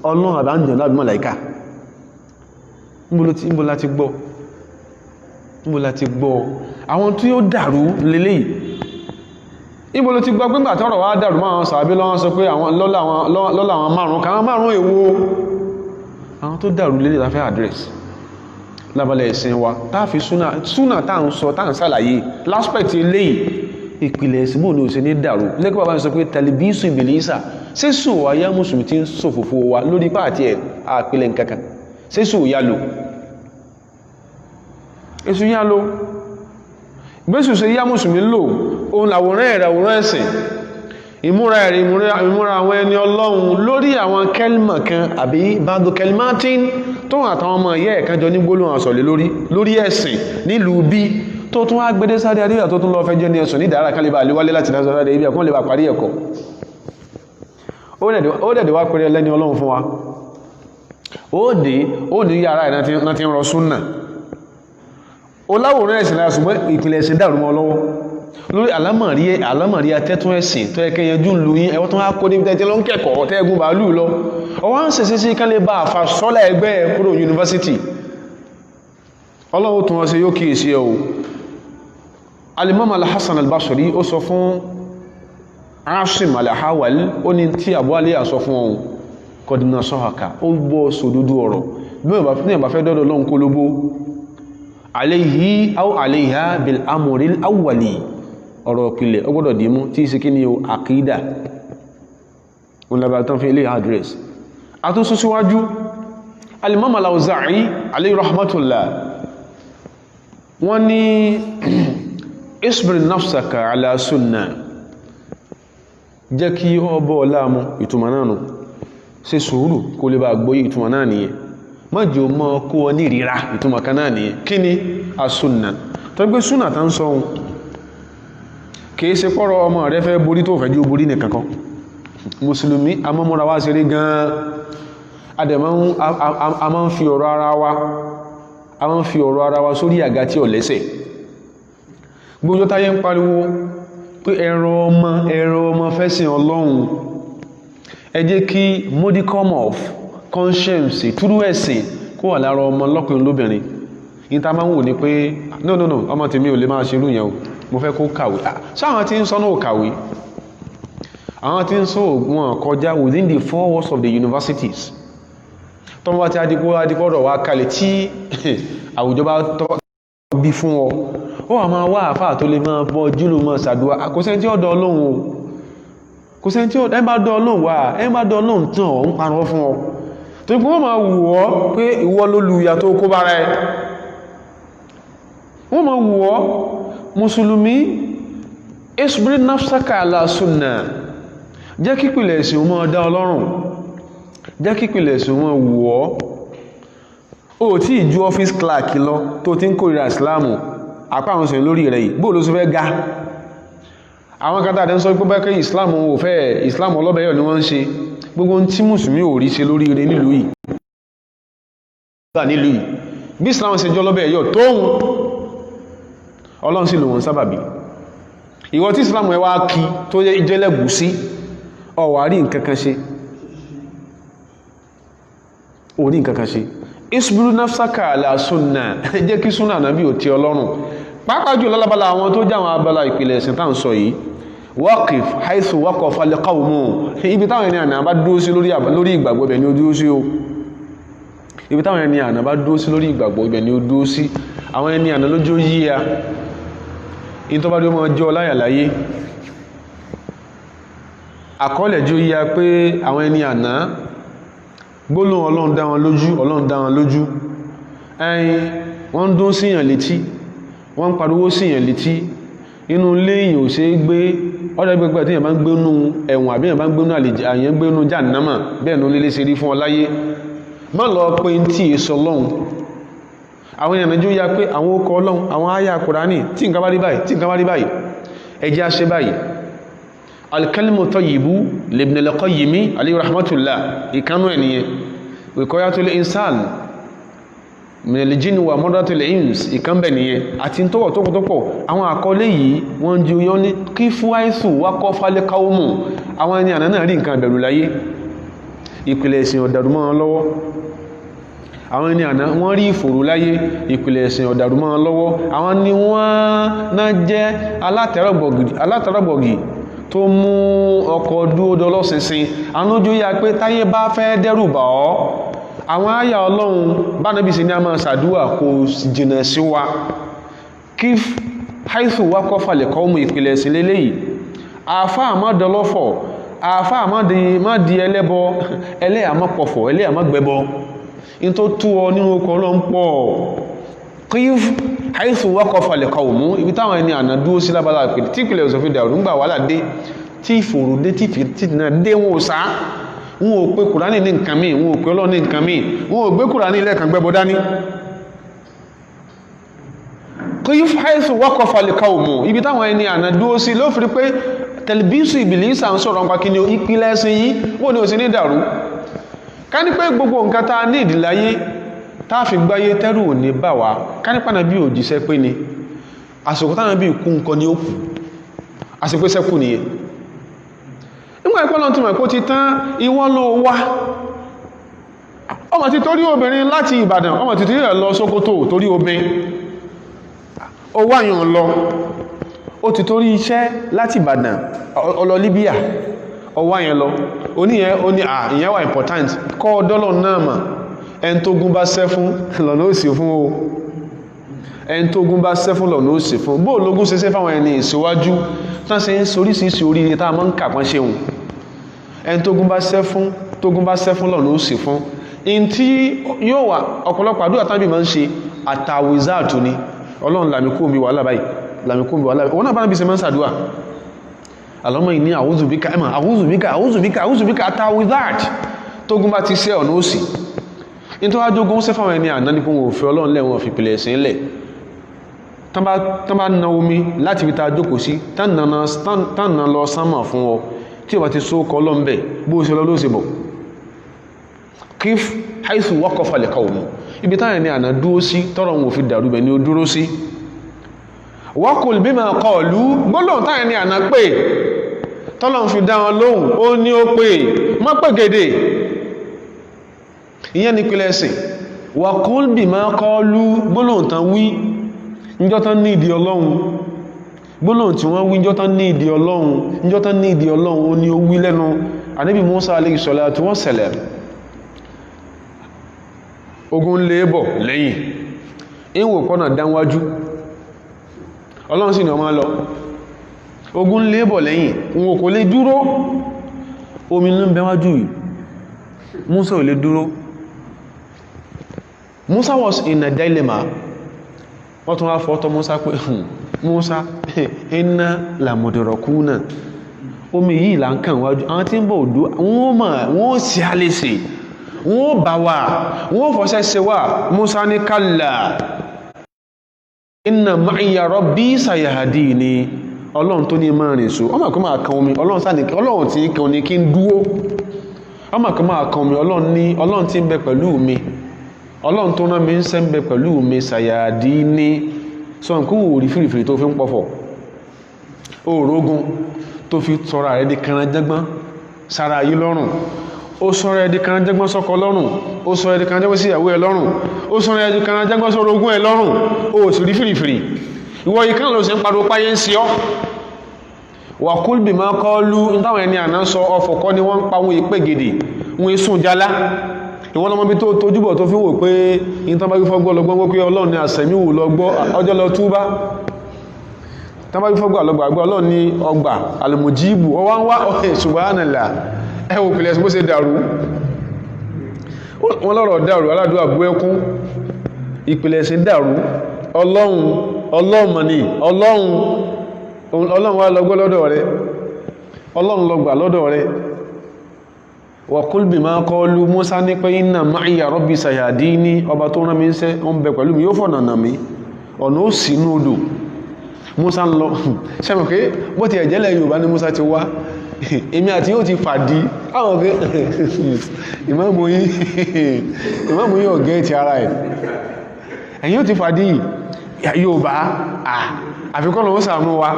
A: ọlọ́run àbájọ lábí màláíkà níbo la ti gbọ́ níbo la ti gbọ́ àwọn tí ó dàrú lélẹ́yìí níbo ló ti gbọ́ pé ńgbà tọ́rọ̀ wá dàrú máa sàábé lọ́wọ́ sọ pé àwọn lọ́lá àwọn márùn káwọn márùn èwo àwọn tó dàrú lélẹ́yìí la fẹ́ address lábalẹ̀ ẹ̀sìn wa táàfi súnà táà ń sọ táà ń sàlàyé láspẹ̀tì eléyìí ìpìlẹ̀ ẹ̀sìn bò ní òsè ní dàrú lẹ́kọ́ bàbá mi sọ pé tẹlifíṣù ìbìlísà sẹ́sù àyá mùsùlùmí ti ń sòfòfò wa lórí pàtí ẹ̀ àpìlẹ̀ nkankan sẹ́sù yá lò èsù yá lò gbésù sí yá mùsùlùmí lò òun làwòrán ẹ̀rẹ̀ àwòrán ẹ̀sìn ìmúra ẹ̀rẹ̀ ìmúra àwọn ẹni ọlọ́run lórí àwọn kẹlmà kan àbí bàdó kẹlmátín tó àtàwọn ọmọ ẹ̀yẹ́ ẹ̀kan jọ ní gbólóhùn àsọ̀lẹ̀ lórí ẹ̀sìn nílùú bí tó tún wá gbédé Saudi Arabia tó tún lọ fẹ́ jẹ́ ní ẹ̀sùn ní ìdára kan lè bá léwálé láti Saudi Arabia kún lè bá parí ẹ̀kọ́ ó dẹ̀dẹ̀ wá pẹ̀rẹ̀ lẹ́ni ọlọ́run fún wa ó dé yàrá ẹ̀ náà ti ń rọ súnnà ó láwòrán ẹ̀sìn lára ṣùgbọ́n ìpìlẹ̀ ẹ̀sìn dàrú mọ́ lọ́wọ́ lórí àlámọ̀rí atẹ́tún ẹ̀sìn tó ẹkẹ́ yanjú lu yín ẹwọ́n tó wá kó níbi tẹ́tẹ́ lọ ń kẹ́kọ̀ọ́ tẹ́gùn bàálù lọ ọwọ́ ń sẹ̀sẹ̀ sí kán lè bá àfà sọ́lá ẹgbẹ́ kúrò yunifásitì ọlọ́run tún wọ́n ṣe yóò kí èsì ẹ̀ o Al-Imam Al-Hasan Al-Basri ó sọ fún Asim Al-Hawali ó ní tí Abu Aliya sọ fún ọ̀hún kọdínà sọ́hàkà ó gbọ́ sódúdú ọ̀rọ̀ bí wọ́n bá fẹ́ dọ́dọ̀ lọ́n kólóbó alayhi aw alayha bil amril awwali ọ̀rọ̀ ìpìlẹ̀ ó gbọ́dọ̀ dìímú tí í ṣe kí ni o àkídà òun lábàá tán fi ilé address àtúnṣe síwájú Al-Imam Al-Awza'i alayhi rahmatullah wọ́n ní isbir nafsaka ala sunna jẹ́ kí ọ bọ́ ọlámú ìtumọ̀ náà nù ṣe sùúrù kó lè bá gbóyí ìtumọ̀ náà nìyẹn mọ́jọ mọ́ kó ọ ní ìrírá ìtumọ̀ kan náà nìyẹn kí ni a sunna tó gbé súnà tán sọ ohun kìí ṣe pọ́rọ ọmọ rẹ fẹ́ borí tó fẹ́ jí ó borí nìkan kan mùsùlùmí a mọ́ múra wá ṣeré gan-an a máa ń fi ọ̀rọ̀ ara wa sórí àga tí ò lẹ́sẹ̀ gbójọ́ táyé ń pariwo pé ẹ̀rọ ọmọ fẹ́sìn ọlọ́run ẹ jẹ́ kí modicum of conscience túrú ẹ̀sìn kó wà lára ọmọ lọ́kùnrin lóbìnrin ní ta máa ń wò ní pé no ọmọ tèmi ò lè máa ṣe irú yẹn o mo fẹ́ kó kàwé sáwọn tí ń sọ náà kàwé àwọn tí ń sọ wọn kọjá within the 4 walls of the universities tọ́mọ́ bá ti adìpọ̀rọ̀ wá kalẹ̀ tí àwùjọ bá tọ́ bí fún ọ ó wà máa wá àfáà tó lè máa bọ́ jùlọ mọ́ sàdúwà kò sẹ́ni tí ó dọ̀ ọlọ́run o kò sẹ́ni tí ó bá dọ̀ ọlọ́run wà ẹ bá dọ̀ ọlọ́run tán ọ̀ ń parọ́ fún ọ tó kí wọ́n máa wù ọ́ pé ìwọ ló lu ìyà tó kó bára ẹ wọ́n máa wù ọ́ mùsùlùmí isbir nafsaka ala sunna jẹ́ kípìlẹ̀ ẹ̀sìn o máa dá ọlọ́run jẹ́ kípìlẹ̀ ẹ̀sìn o máa wù ọ́ o tí ìjú ọ́fíìsì clerk lọ tó ti ń kórìíra ìsìláàmù apá àwọn sẹ̀yìn lórí rẹ̀ yìí bóò ló sọ fẹ́ ga àwọn kátà àdẹ́ ń sọ pé bẹ́ẹ̀ kí ìsìláàmù ò fẹ́ ìsìláàmù ọlọ́bẹ̀ẹ́yọ̀ ni wọ́n ń ṣe gbogbo tí mùsùlùmí ò rí ṣe lórí rẹ̀ nílùú yìí bí ìsìláàmù ṣe jọ lọ́bẹ̀ẹ́yọ̀ tóhun ọlọ́run sì lò wọ́n sábàbí ìwọ tí ìsìláàmù ẹ wá kí tó jẹ́lẹ̀gù sí ọ̀wà rí nǹkankan ṣe orí nǹkankan ṣe isbiru nafsaka ala sunna jẹ́ kí súnà nàbí ò tí ọlọ́run pàápàá jù lálábàlá àwọn tó jáwọn abala ìpìlẹ̀ ẹ̀sìn tá ń sọ yìí waqif haythu waqafa al-qawmu ibi táwọn ẹni àná bá dúró sí lórí ìgbàgbọ́ ibẹ̀ ni ó dúró sí o ibi táwọn ẹni àná bá dúró sí lórí ìgbàgbọ́ ibẹ̀ ni ó dúró sí àwọn ẹni àná lójó yíya in tó bá dúró mọ́ jọ láyàláyé àkọọ́lẹ̀ jó yíya pé àwọn ẹni àná gbólóhùn ọlọ́run dá wọn lójú ẹ̀yìn wọ́n dún síyàn létí wọ́n ń pariwo síyàn létí inú ilé èyàn ò ṣe é gbé ọ̀rẹ́ gbẹgbẹ́ tí èyàn bá ń gbénú ẹ̀wọ̀n àbí èyàn bá ń gbénú àyàn gbénú jàǹnámà bẹ́ẹ̀ ní olélé ṣe rí fún ọ láyé má lọ pé ń tí èso ọlọ́run àwọn èèyàn nàíjú ya pé àwọn okọ̀ ọlọ́run àwọn àyà Kùránì tí nǹkan bá rí báyìí ẹjẹ́ á ṣe báyìí al-kalimu tayyibu libn al-qayyimi alayhi rahmatullah ìkanú ẹniyẹn wiqayatul insan min al-jinn wa mardatul ins ìkanbẹ̀ nìyẹn àti tọ́pọ̀ àwọn àkọlé yìí wọ́n jí oyọ́ ní kí fúwáìsù wákọ́ falẹ̀ káwọ́mù àwọn ẹni àná náà rí nǹkan bẹ̀rù láyé ìpìlẹ̀ ẹ̀sìn ọ̀dàrúmọ́ wọn lọ́wọ́ àwọn ẹni àná wọ́n rí ìfòrò láyé ìpìlẹ̀ ẹ̀sìn ọ̀dàrúmọ́ wọn lọ́wọ́ àwọn ni wọ́n náà jẹ́ alátẹ̀rọ̀gbọ̀gì tó mú ọkọ̀ dúó dọlọ́sinsin àwọn ojú yá pé táyé bá fẹ́ dẹ́rù bà ọ́ àwọn àyà ọlọ́run bá Nábì sí ní a máa ṣàdúwà kò jìnà sí wa kí haithu wá kọ́ falẹ̀ kọ́ mú ìpìlẹ̀ ẹ̀sìn lélẹ́yìí àfá àmọ́dọlọ́fọ̀ àfá àmọ́dí ẹlẹ́bọ ẹlẹ́àmọ́pọ̀fọ̀ ẹlẹ́àmọ́gbẹ́bọ in tó tú ọ nínú okọ̀ ọlọ́run pọ̀ kí haithu wá kọ́ falẹ̀ kọ́ mú ibi táwọn ẹni àná dúó sí lábálà pé tí ìpìlẹ̀ òsòfin dàrú ńgbà wàhálà dé tí ìfòrò dé tí fìtínà dé wọn ò sá wọn ò pé kùránì ní nǹkan míì wọn ò pé ọlọ́run ní nǹkan míì wọn ò gbé kùránì lẹ́ẹ̀kan gbẹ́bọ dání kí haithu wá kọ́ falẹ̀ kọ́ mú ibi táwọn ẹni àná dúó sí ló fi pé tẹlifíṣù ìbìlísà ń sọ̀rọ̀ nípa kí ni ìpìlẹ̀ ẹ̀sìn yìí wọ́n ni ò sí ní dàrú ká ní pé gbogbo nǹkan ta ní ìdíláyé tá fi gbáyé tẹ́rù ò ní bà wá ká ní pàdà bí òjíṣẹ́ pé ni àsìkò táwọn bí kú nǹkan ni ó kù àsìkò sẹ́kù nìyẹn nígbà ìpọ́lọ̀ tí mọ̀ kó ti tán ìwọ́n ló wá ọmọ ti torí obìnrin láti Ìbàdàn ọmọ ti torí ẹ̀ lọ Sókótó torí obìnrin ó wáyàn lọ ó ti torí iṣẹ́ láti Ìbàdàn ọlọ Libya ọwá yẹn lọ oníyẹn ó ní ìyẹn wà important kọ́ ọdọ́lọ̀ náà mà ẹn tó gún bá sẹ́ fún lọ́nà ó sì fún o ẹn tó gún bá sẹ́ fún lọ́nà ó sì fún bóò lógún ṣe sẹ́ fáwọn ẹni ìṣíwájú tán ṣe ń soríṣiríṣi oríire tá a máa ń kà pọ́n ṣeun ẹn tó gún bá sẹ́ fún lọ́nà ó sì fún in tí yóò wà ọ̀pọ̀lọpọ̀ àdúrà tábì máa ń ṣe àtàwìzáàtù ni Ọlọ́run làmìkú mi wà lábáyìí làmìkún bí wà lábẹ́ wọ́n náà bá náà bí se mọ́ sàdúwà Allahumma inni a'udhu bika ẹmà a'udhu bika ata with that tó gún bá ti sẹ́ ọ̀nà òsì in tó wájógún sẹ́ fáwọn ẹni àná nípò wọn òfin Ọlọ́run lẹ́wọ̀n fi pìlẹ̀ ẹ̀sìn lẹ̀ tán bá na omi láti fi ta jókòó sí tán na lọ sánmà fún ọ tí ó bá ti só kọ lọ́nbẹ̀ bó ṣe lọ ló ṣe bọ̀ kif haithu waqafa al-qawm ibi táwọn ẹni àná dúró sí tọ́rọ wọn ò fi dàrú bẹ̀ ni ó dúró sí waqul bima qalu gbọ́lọ̀ táyẹ̀ ní àná pé tọ́lọ̀ fi dá wọn lóhùn ó ní ó pé mọ́ pé gèdè ìyẹn ní pílẹ̀ ẹ̀sìn waqul bima qalu gbọ́lọ̀ tán wí níjọ́tán ní ìdí Ọlọ́run gbọ́lọ̀ tí wọ́n wí níjọ́tán ní ìdí Ọlọ́run ó ní ó wí lẹ́nu Ànábì Mùsá alayhi salatu wa salam ogun lébọ̀ lẹ́yìn ìwò pọ́nà dánwájú Ọlọ́run sì ní ọmọ lọ ogun lébọ̀ lẹ́yìn wọn kò lè dúró omi ní bẹwájú yìí Musa ò lè dúró Musa was in a dilemma wọ́n tún wá fọ́tọ́ Musa pé Musa inna la mudrakuna omi yìí là ń kàn wájú àwọn tí ń bọ̀ òdó wọ́n sì á lè sè wọ́n bá wà wọ́n fọ́sẹ́ se wà Musa ní kalla inna ma'iya rabbi sayahdini Ọlọ́run tó ní máa rìn so ọmọ kan máa kan omi Ọlọ́run tí kan ní kí n dúó ọmọ kan máa kan omi Ọlọ́run tí ń bẹ pẹ̀lú mi Ọlọ́run tó rán mi ń ṣe ń bẹ pẹ̀lú mi sayahdini sọ n kú rí fìrìfìrì tó fi ń pọ̀fọ̀ òrógún tó fi tọrọ rẹ̀ di kanajẹ́gbọ́n sára yí lọ́rùn ó sọ̀rọ̀ ẹ̀dì kanajẹ́gbọ́n sọ́kọ lọ́rùn ó sọ̀rọ̀ ẹ̀dì kanajẹ́gbọ́n sí ìyàwó ẹ̀ lọ́rùn ó sọ̀rọ̀ ẹ̀dì kanajẹ́gbọ́n sọ́rọ̀ ogún ẹ̀ lọ́rùn ó sì rí fìrìfìrì ìwọ ìkan ló sì ń pariwo páyé ń sí ọ́ waqul bima qalu ìtàwọn ẹni àná sọ ọfọ̀ kọ́ ni wọ́n ń pa wọn ìpé gèdè wọn sùn jálá ìwọ́n lọ́mọ bí tó tójúbọ̀ tó fi wò pé ìtàn bá fọ́gbọ́ lọ́gbọ́n pé Ọlọ́run ni àsẹ̀míwò lọ́gbọ́ ọjọ́ lọ túbá tán bá fọ́gbọ́ lọ́gbàgbọ́ Ọlọ́run ni ọgbà almujibu ọwá ń wá ọ̀hẹ́ subhanallah ẹwọ pìlẹ̀ bó ṣe dàrú wọ́n lọ́rọ̀ dàrú aládùúgbà bú ẹkún ìpìlẹ̀ ṣe dàrú Ọlọ́run wá lọ́gbọ́ lọ́dọ̀ rẹ̀ Ọlọ́run lọ́gbà lọ́dọ̀ rẹ̀ waqul bima qalu Musa ní pé inna ma'iya rabbi sayahdini ọba tó rán mi ń sẹ́ wọ́n bẹ pẹ̀lú mi yóò fọ̀nà nà mí ọ̀nà ó sì ní odò Musa ń lọ sẹ́mọ̀ pé bó ti ẹ̀jẹ́lẹ̀ Yorùbá ní Musa ti wá èmi àti yóò ti fàdí àwọn ọ̀gẹ́ ìmáàmù yìí ọ̀gẹ́ ti ara ẹ̀ ẹ̀yìn yóò ti fàdí yóò bá àfikọ́ lọ́wọ́ sàánú wa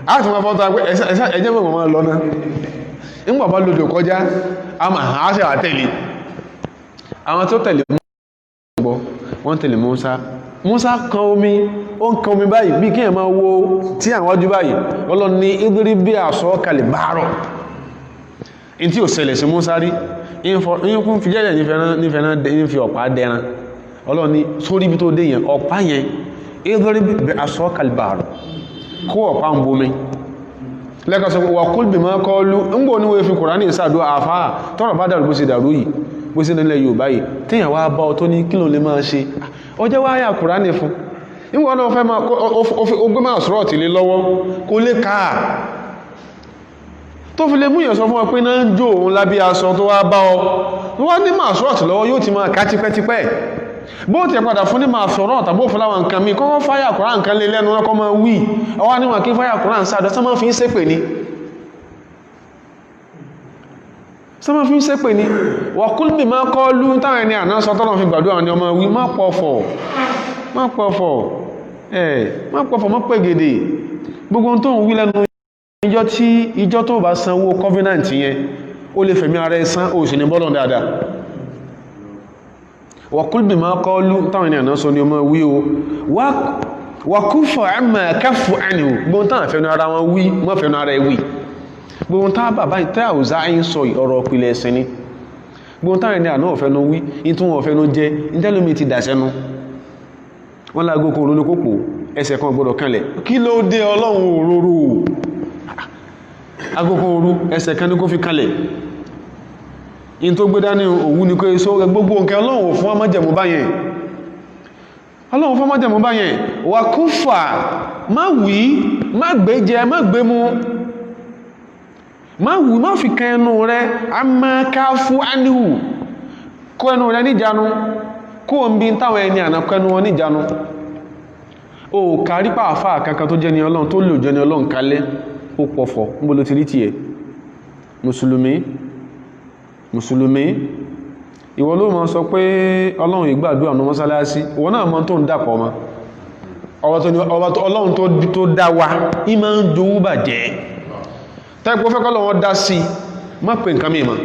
A: a ti máa fọ́ta pé ẹjẹ́ mọ̀ mọ́ lọ́nà nígbà bá lòdò kọjá a ṣe àtẹ̀lé àwọn tó tẹ̀lé mọ́ wọ́n tẹ̀lé Mùsá kan omi ó ń kan omi báyìí bí kí ẹ máa wo tí àwọn ọdún báyìí Ọlọ́run ní idri bí àṣọ kalẹ̀ báárọ̀ in tí ò ṣẹlẹ̀ sí Mùsá rí ìyínkún fi jẹ́jẹ̀ ní fi ọ̀pá dẹran Ọlọ́run ní sórí bí tó dé yẹn ọ̀pá yẹn idri bí àṣọ kalẹ̀ báárọ̀ kó ọ̀pá ń bomi lẹ́kọ̀ọ́sọ wà kúl bí máa kọ́ lú ń gbò níwé fi Kùránì ìsàdó àfáà tọ́rọ̀ bá dàrú bó ṣe dàrú yìí bó ṣe nílẹ̀ Yorùbá yìí tíyàn wá bá ọ tó ní kí ló lè máa ṣe ọjọ́ wá yà Kùránì fún níwọ̀n náà fẹ́ máa ó gbé máa sọ́rọ̀ tí lé lọ́wọ́ kó lè káà tó fi lè mú ìyàn sọ fún ọ pé náà ń jó òun lábí aṣọ tó wá bá ọ wọ́n ní máa sọ́rọ̀ tí lọ́wọ́ yóò ti máa ká tipẹ́tipẹ́ bó ti padà fún ní máa sọ̀rọ̀ tàbí fún láwọn nǹkan mi kọ́kọ́ fáyà Kùránì nǹkan lé lẹ́nu ọkọ̀ máa wí ọwá níwọ̀n kí fáyà Kùránì sáàdọ̀ sọ́mọ́ fi ń ṣépè ní sọ́mọ́ fi ń ṣépè ní wà kúlùmí máa kọ́ lú táwọn ẹni àná sọ tọ́lọ̀ fi gbàdúrà ní ọmọ wí má pọ̀fọ̀ má pẹ́ gèdè gbogbo tó ń wí lẹ́nu ìjọ tó bá sanwó covenant yẹn ó lè fẹ̀mí ara ẹ san ó sì ní bọ́lọ̀ dáadáa wàkúlbì máa kọ́ lú táwọn ènìyàn náà sọ ní ọmọ wí o wàkúfọ̀ àmà káfù ànìwò gbóhun táwọn fẹ́nu ara wọn wí mọ́ fẹ́nu ara ẹwì gbóhun táwọn bàbá ìtẹ́ àwùzá ń sọ ọ̀rọ̀ ìpìlẹ̀ ẹ̀sìn ni gbóhun táwọn ènìyàn náà fẹ́nu wí ìtún wọn fẹ́nu jẹ ìtẹ́lómi ti dàṣẹ́nu wọ́n lágó kan olólókòpò ẹsẹ̀ kan gbọ́dọ̀ kanlẹ̀ kí ló dé Ọlọ́run òróró agókan orú ẹsẹ̀ kan ní kó fi kanlẹ̀ in tó gbé dání òwú ní kó èso gbogbo nǹkan Ọlọ́run fún ọmọjẹ̀mú báyẹn wà kúfà má wí má gbé jẹ má gbé mú má wí má fi kan ẹnu rẹ a má ká fún áníhù kó ẹnu rẹ níjánu kó ń bí táwọn ẹni àná kó ẹnu wọn níjánu o kárí pàáfà kankan tó jẹ́ ni Ọlọ́run tó lò jẹ́ ni Ọlọ́run kalẹ̀ ó pọ̀fọ̀ níbo ti rí tiẹ̀ mùsùlùmí ìwọ ló mọ́ sọ pé Ọlọ́run ìgbàdúrà ní mọ́sálásí ìwọ náà mọ́ tó ń dàpọ̀ mọ́ Ọlọ́run tó dá wa ìmọ̀ ń dówó bà jẹ́ tẹ́pọ̀ fẹ́ kọ́lọ́wọ́ dá sí má pè nǹkan mìíràn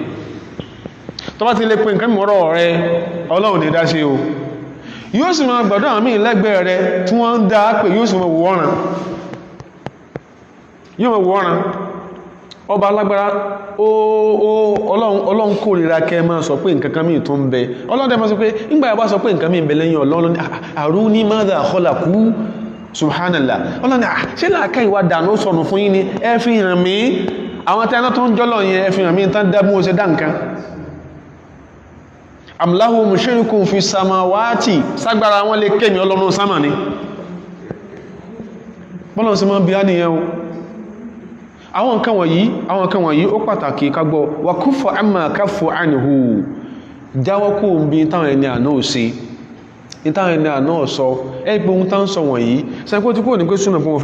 A: tó bá ti lè pè nǹkan mìíràn rẹ Ọlọ́run ní dá sí o yóò sì máa gbàdúrà àmì lẹ́gbẹ̀ẹ́ rẹ tí wọ́n ń dá pé yóò sì máa wọ́ran ọba alágbára Ọlọ́run kórìíra kẹ́ máa sọ pé nǹkan kan mìí tó ń bẹ Ọlọ́run dẹ̀ máa sọ pé nígbà yàbá sọ pé nǹkan mìí bẹ lẹ́yìn Ọlọ́run àrùn ní mādhā khalaqū subhanallah Ọlọ́run ṣe láàká ìwà dànù sọnù fún yín ni ẹ fi hàn mí àwọn tẹ́lá tó ń jọ́lọ̀ yẹn ẹ fi hàn mí tán dábú ó ṣe dá nǹkan am lahum shirkun fi samawati ságbára wọn lè kémi Ọlọ́run sámà ni bọ́lọ̀ sí máa bí á nìyẹn o àwọn nǹkan wọ̀nyí ó pàtàkì kagbọ́ wà kúfọ̀ àmà káfọ̀ ànìhù jáwọ́kú bí táwọn ẹni àná ò sí táwọn ẹni àná sọ ẹgbẹ́ ohun tán sọ wọ̀nyí sẹ́kọ́ tí kò ní pé súnà kún mo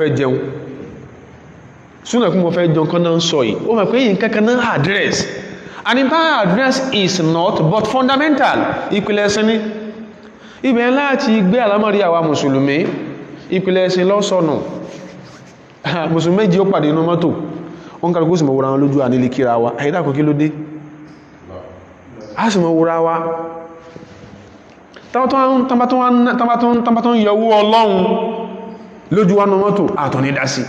A: fẹ́ jẹun kan náà sọ yìí ó mọ̀ pé yìí kankan náà address and in that address is not but fundamental ìpìlẹ̀ ẹ̀sìn ni ibẹ̀ láti gbé àlámọ̀rí àwa mùsùlùmí ìpìlẹ̀ ẹ̀sìn lọ́sọ̀nà mùsùlùmí méjì ó pàdé inú mọ́tò wọ́n kàrùkú sì mọ̀ wúra wọn lójú ànílé kíra wa àyídàkọ̀ kí ló dé a sì mọ̀ wúra wa tàbátún yọwó Ọlọ́run lójú wánú mọ́tò àtọ̀ ní dásí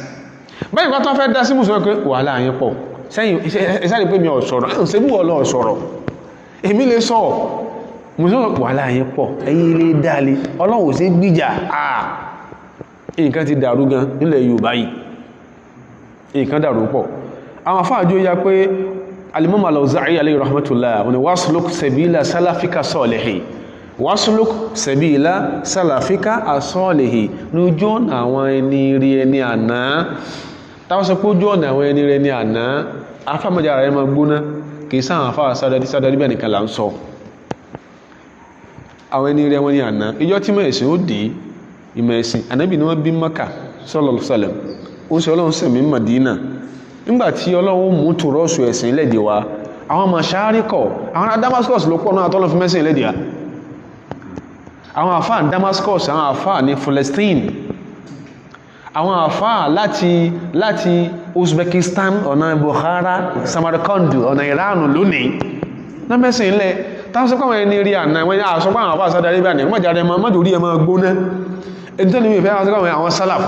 A: báyìí kọ́ tó fẹ́ dásí mùsùlùmí pé wà láàyín pọ̀ sẹ́yìn ìsáàrí pé mi ọ̀sọ̀rọ̀ ṣe bú ọlọ́ọ̀sọ̀rọ̀ èmi lè sọ mùsùlùmí wà láàyín pọ̀ ẹ̀yin ilé dáalé Ọlọ́run sí gbíjà nǹkan ti dàrú gan nílẹ̀ Yorùbá yìí nǹkan dàrú pọ̀ àwọn afáàjú ya pé al-Imam al-Awza'i alayhi rahmatullah wani wasluk sabila salafika salihi wasluk sabila salafika as-salihi ní ojú ọ̀nà àwọn ẹni rí ẹni àná táwọn sọ pé ojú ọ̀nà àwọn ẹni rí ẹni àná afámọ́jà rẹ̀ ma gbóná kìí sáwọn afáà sádàdí bẹ́ẹ̀ nìkan là ń sọ àwọn ẹni rí ẹni àná ìjọ tí mẹ́ẹ̀sìn ó dìí ìmọ̀ ẹ̀sìn ànábì ni wọ́n bí Mákà sallallahu alaihi wasallam ó sì Ọlọ́run sẹ̀mí Mádínà nígbàtí Ọlọ́run mú tùrọ́sù ẹ̀sìn lẹ́dẹ̀ wa àwọn mashárikọ̀ àwọn Damascus ló pọ̀ náà tọ́lọ́ fi mẹ́sìn lẹ́dẹ̀ wa àwọn àfáà ní Damascus àwọn àfáà ní Palestine àwọn àfáà láti Uzbekistan ọ̀nà Bukhara Samarkand ọ̀nà Iran lónìí náà mẹ́sìn ilẹ̀ táwọn sọ́pọ̀ àwọn ẹni rí àná wọ́n yá àsọpọ̀ àwọn àfáà Saudi Arabia ní mọ́jáde mọ́jò rí ẹmọ gbóná ẹni tó ní ìfẹ́ àwọn Salaf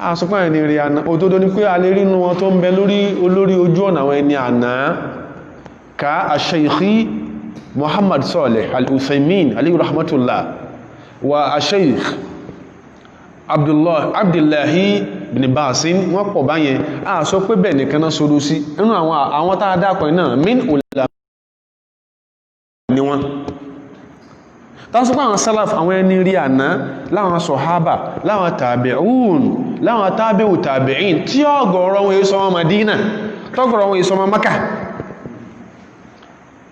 A: àsọpọ̀ ẹni rí àná òdodo ní pé a lè rí inú wọn tó ń bẹ olórí ojú ọ̀nà àwọn ẹni àná ka Ash-Shaykh Muhammad Salih Al-Uthaymin alayhi rahmatullah wa Ash-Shaykh Abdullahi bin Basin wọ́n pọ̀ báyẹn a sọ pé bẹ́ẹ̀ nìkan náà sọ́dọ̀ sí inú àwọn tàà dákọ̀ náà min ulama ni wọ́n tàà sọ pé àwọn salaf àwọn ẹni rí àná láwọn sọ̀hábà láwọn tàbí'un láwọn tàbí'u tàbí'in tí ọgọ̀rọ̀ wọn èso ọmọ Madina tọ́gọ̀rọ̀ wọn èso ọmọ Maka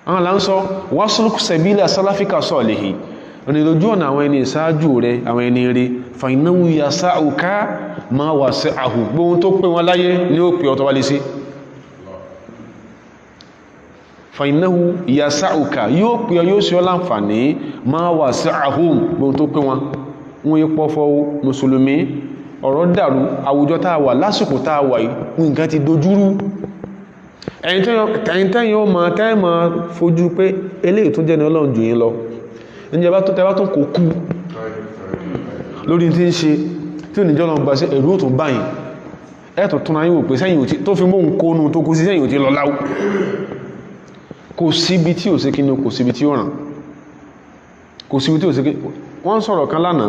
A: àwọn láńsọ wasluk sabila salafika salihi onílójú ọ̀nà àwọn ẹni ìsáájú rẹ̀ àwọn ẹni rí fàìnáwó yasa'uka ma wasi'ahu gbóhun tó pè wọn láyé ní ó pè ọ̀tọ̀ wálé sí fàìnáwó yasa'uka yóò pè ọ yóò sí ọ láǹfààní ma wasi'ahu gbóhun tó pè wọn yí pọ́fọ́ mùsùlùmí ọ̀rọ̀ dàrú àwùjọ tàà wà lásìkò tàà wà nǹkan ti dojúrú ẹ̀yin tẹ́yìn ó máa tẹ́ máa fojú pé eléyìí tó jẹ́ ní Ọlọ́run jù yín lọ níjẹba tó tẹbá tó kò kú lórí tí ń ṣe tí ò ní jọ́lọ gbà sí ẹ̀rù tó báyìí ẹ̀tọ̀ tún ayé wò pé sẹ́yìn òtí tó fi mọ́ ń kónú tó kú sí sẹ́yìn òtí lọ láwú kò síbi tí ò sí kí ní kò síbi tí ó ràn kò síbi tí ò sí kí wọ́n sọ̀rọ̀ kan lánàá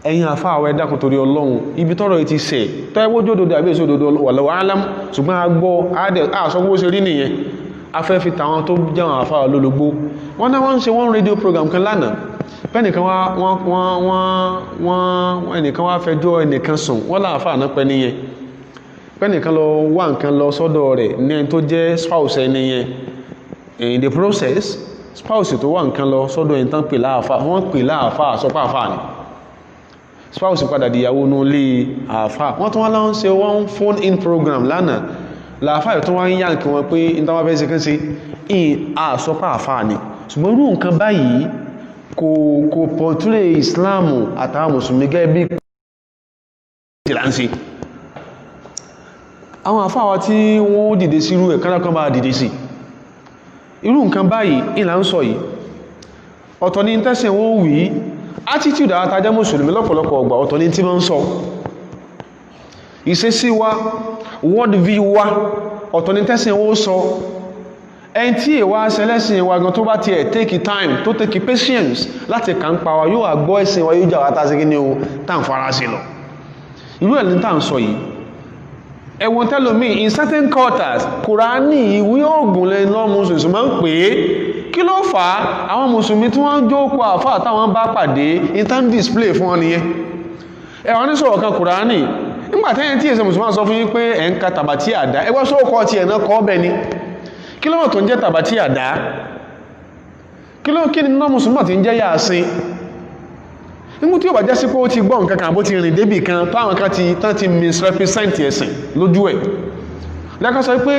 A: ẹ̀yin àfáàwọ̀ ẹ̀dàkùn torí Ọlọ́run ibi tọ́rọ̀ ti sẹ̀ tọ́ ẹwọ́ jódòdó àbí èso òdòdó wallahu a'lam ṣùgbọ́n a gbọ́ àṣọgbó ṣe rí nìyẹn afẹ́ fi tàwọn tó jẹ́wọ̀n àfáà lólógbó wọ́n náà wọ́n ń ṣe wọ́n rédíò program kan lánàá pẹ́nìkan ẹnìkan wá fẹjọ́ ẹnìkan sùn wọ́n láàfáà náà pẹ́ níyẹn pẹ́nìkan lọ wá nǹkan lọ sọ́dọ̀ rẹ̀ ní ẹni tó jẹ́ spouse ẹni yẹn in the process spouse tó wá nǹkan lọ sọ́dọ̀ ẹni tán pè láàfáà wọ́n pè láàfáà sọpá àfáà ni spouse padà dìyàwó ní ilé àfáà wọ́n tó wá láwọn ṣe wọ́n phone in program lánàá láàfáà tó wá ń yá nǹkan wọn pé ìtawà fẹ́ sí kán sí àsọpá àfáà ni ṣùgbọ́n irú nǹkan báyìí kò portray Islamu àtàwọn mùsùlùmí gẹ́gẹ́ bí ìlànsí àwọn àfáà wa tí wọ́n dìde sí irú ẹ̀kánákan bá dìde sí irú nǹkan báyìí ìlà ń sọ yìí ọ̀tọ̀ ní tẹ́sẹ̀ wọ́n wí attitude àtàjẹ́ mùsùlùmí lọ́pọ̀lọpọ̀ ọgbà ọ̀tọ̀ ní tí wọ́n ń sọ ìṣesí wa world view wa ọ̀tọ̀ ní tẹ́sìn ó sọ ẹni tí ìwà ṣẹlẹ́sìn wa gan tó bá ti ẹ̀ take time tó take patience láti kà ń pa wa yóò àgbọ́ ẹ̀sìn wa yóò jà wá tàbí kí ní o tàn fara sí lọ irú ẹ̀ ní tàn sọ yìí ẹ̀wọ̀n tẹ́lómi in certain quarters Kùránì ìwé ògùn lẹ́yìn lọ́ mùsùlùmí máa ń pè é kí ló fà á àwọn mùsùlùmí tí wọ́n jókòó àfáà táwọn bá pàdé intern display fún wọn nìyẹn ẹ̀wọ̀n ní sọ̀rọ̀ kan Kùránì nígbàtẹ́yìn tí èsẹ̀ mùsùlùmí sọ fún yín pé ẹ̀ ń ka tàbátí àdá ẹgbẹ́ sóòkọ́ ti ẹ̀nà kọ́ bẹ̀ ni kí ló mọ̀ tó ń jẹ́ tàbátí àdá kí ni náà mùsùlùmí ti ń jẹ́ Yásìn nígbù tí ó bá jẹ́ sí pé ó ti gbọ́ nǹkan kan bó ti rìn débì kan tó àwọn kan ti misrepresent ẹ̀sìn lójú ẹ̀ lẹ́kọ́ sọ pé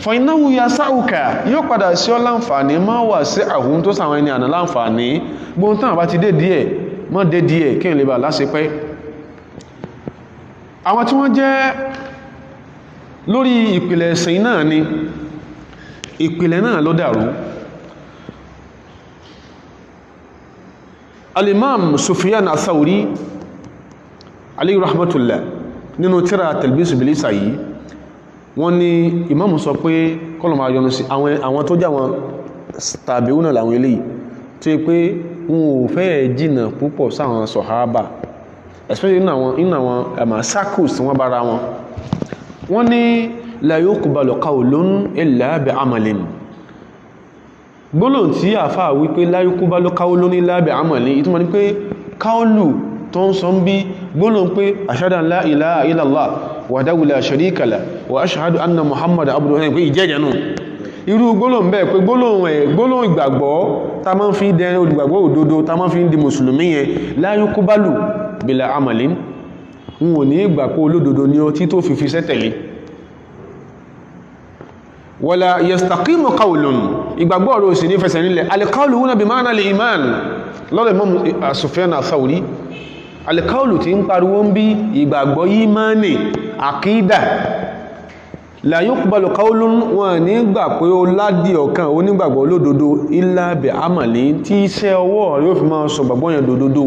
A: fọ̀ináwó yasa'uka yóò padà sí ọ láǹfààní má wà sí àhún tó sàwọn ẹni àná láǹfààní gbóhun tán àbá ti dé díẹ̀ mọ́ dé díẹ̀ kí n lè bà láṣepẹ́ àwọn tí wọ́n jẹ́ lórí ìpìlẹ̀ ẹ̀sìn náà ni ìpìlẹ̀ náà ló dàrú al-Imam Sufyan al-Thawri alayhi rahmatullah nínú tírà Talbisu Iblisa yìí wọ́n ní Imam sọ pé kọlọ̀ máa yọnu sí àwọn tó jẹ́ àwọn tàbíúnà làwọn eléyìí tó yẹ pé wọn ò fẹ́ jìnà púpọ̀ sáwọn sọ̀hábà especially inú àwọn circles tí wọ́n bára wọn wọ́n ní la yuqbalu qawlun illa bi'amalin gbólóhùn tí àfáà wípé la yuqbalu qawlun illa bi'amalin ìtumọ̀ ní pé káólù tó ń sọ ń bí gbólóhùn pé ashhadu an la ilaha illallah wahdahu la sharika lahu wa ashhadu anna muhammadan abduhu pé ìjẹ́jẹ́ nù irú gbólóhùn bẹ́ẹ̀ pé gbólóhùn ìgbàgbọ́ ta máa ń fi dẹ olùgbàgbọ́ òdodo ta máa ń fi di mùsùlùmí yẹn la yuqbalu bila amalin wọn ò ní ìgbà pé olódodo ní ọ tí tó fi sẹ́tẹ̀lé wala yastaqimu qawlun ìgbàgbọ́ rẹ̀ sì ní fẹsẹ̀ nílẹ̀ al-qawlu huna bi ma'na al-iman lọ́dọ̀ Imam Sufyan ath-Thawri al-qawlu tí ń pariwo ń bí ìgbàgbọ́ ìmánì àkídà la yuqbalu qawlun wọn ní gbà pé ó ládì ọkàn onígbàgbọ́ olódodo illa bi amali tí iṣẹ́ ọwọ́ rẹ̀ ó fi máa sọ gbàgbọ́ yẹn dòdòdó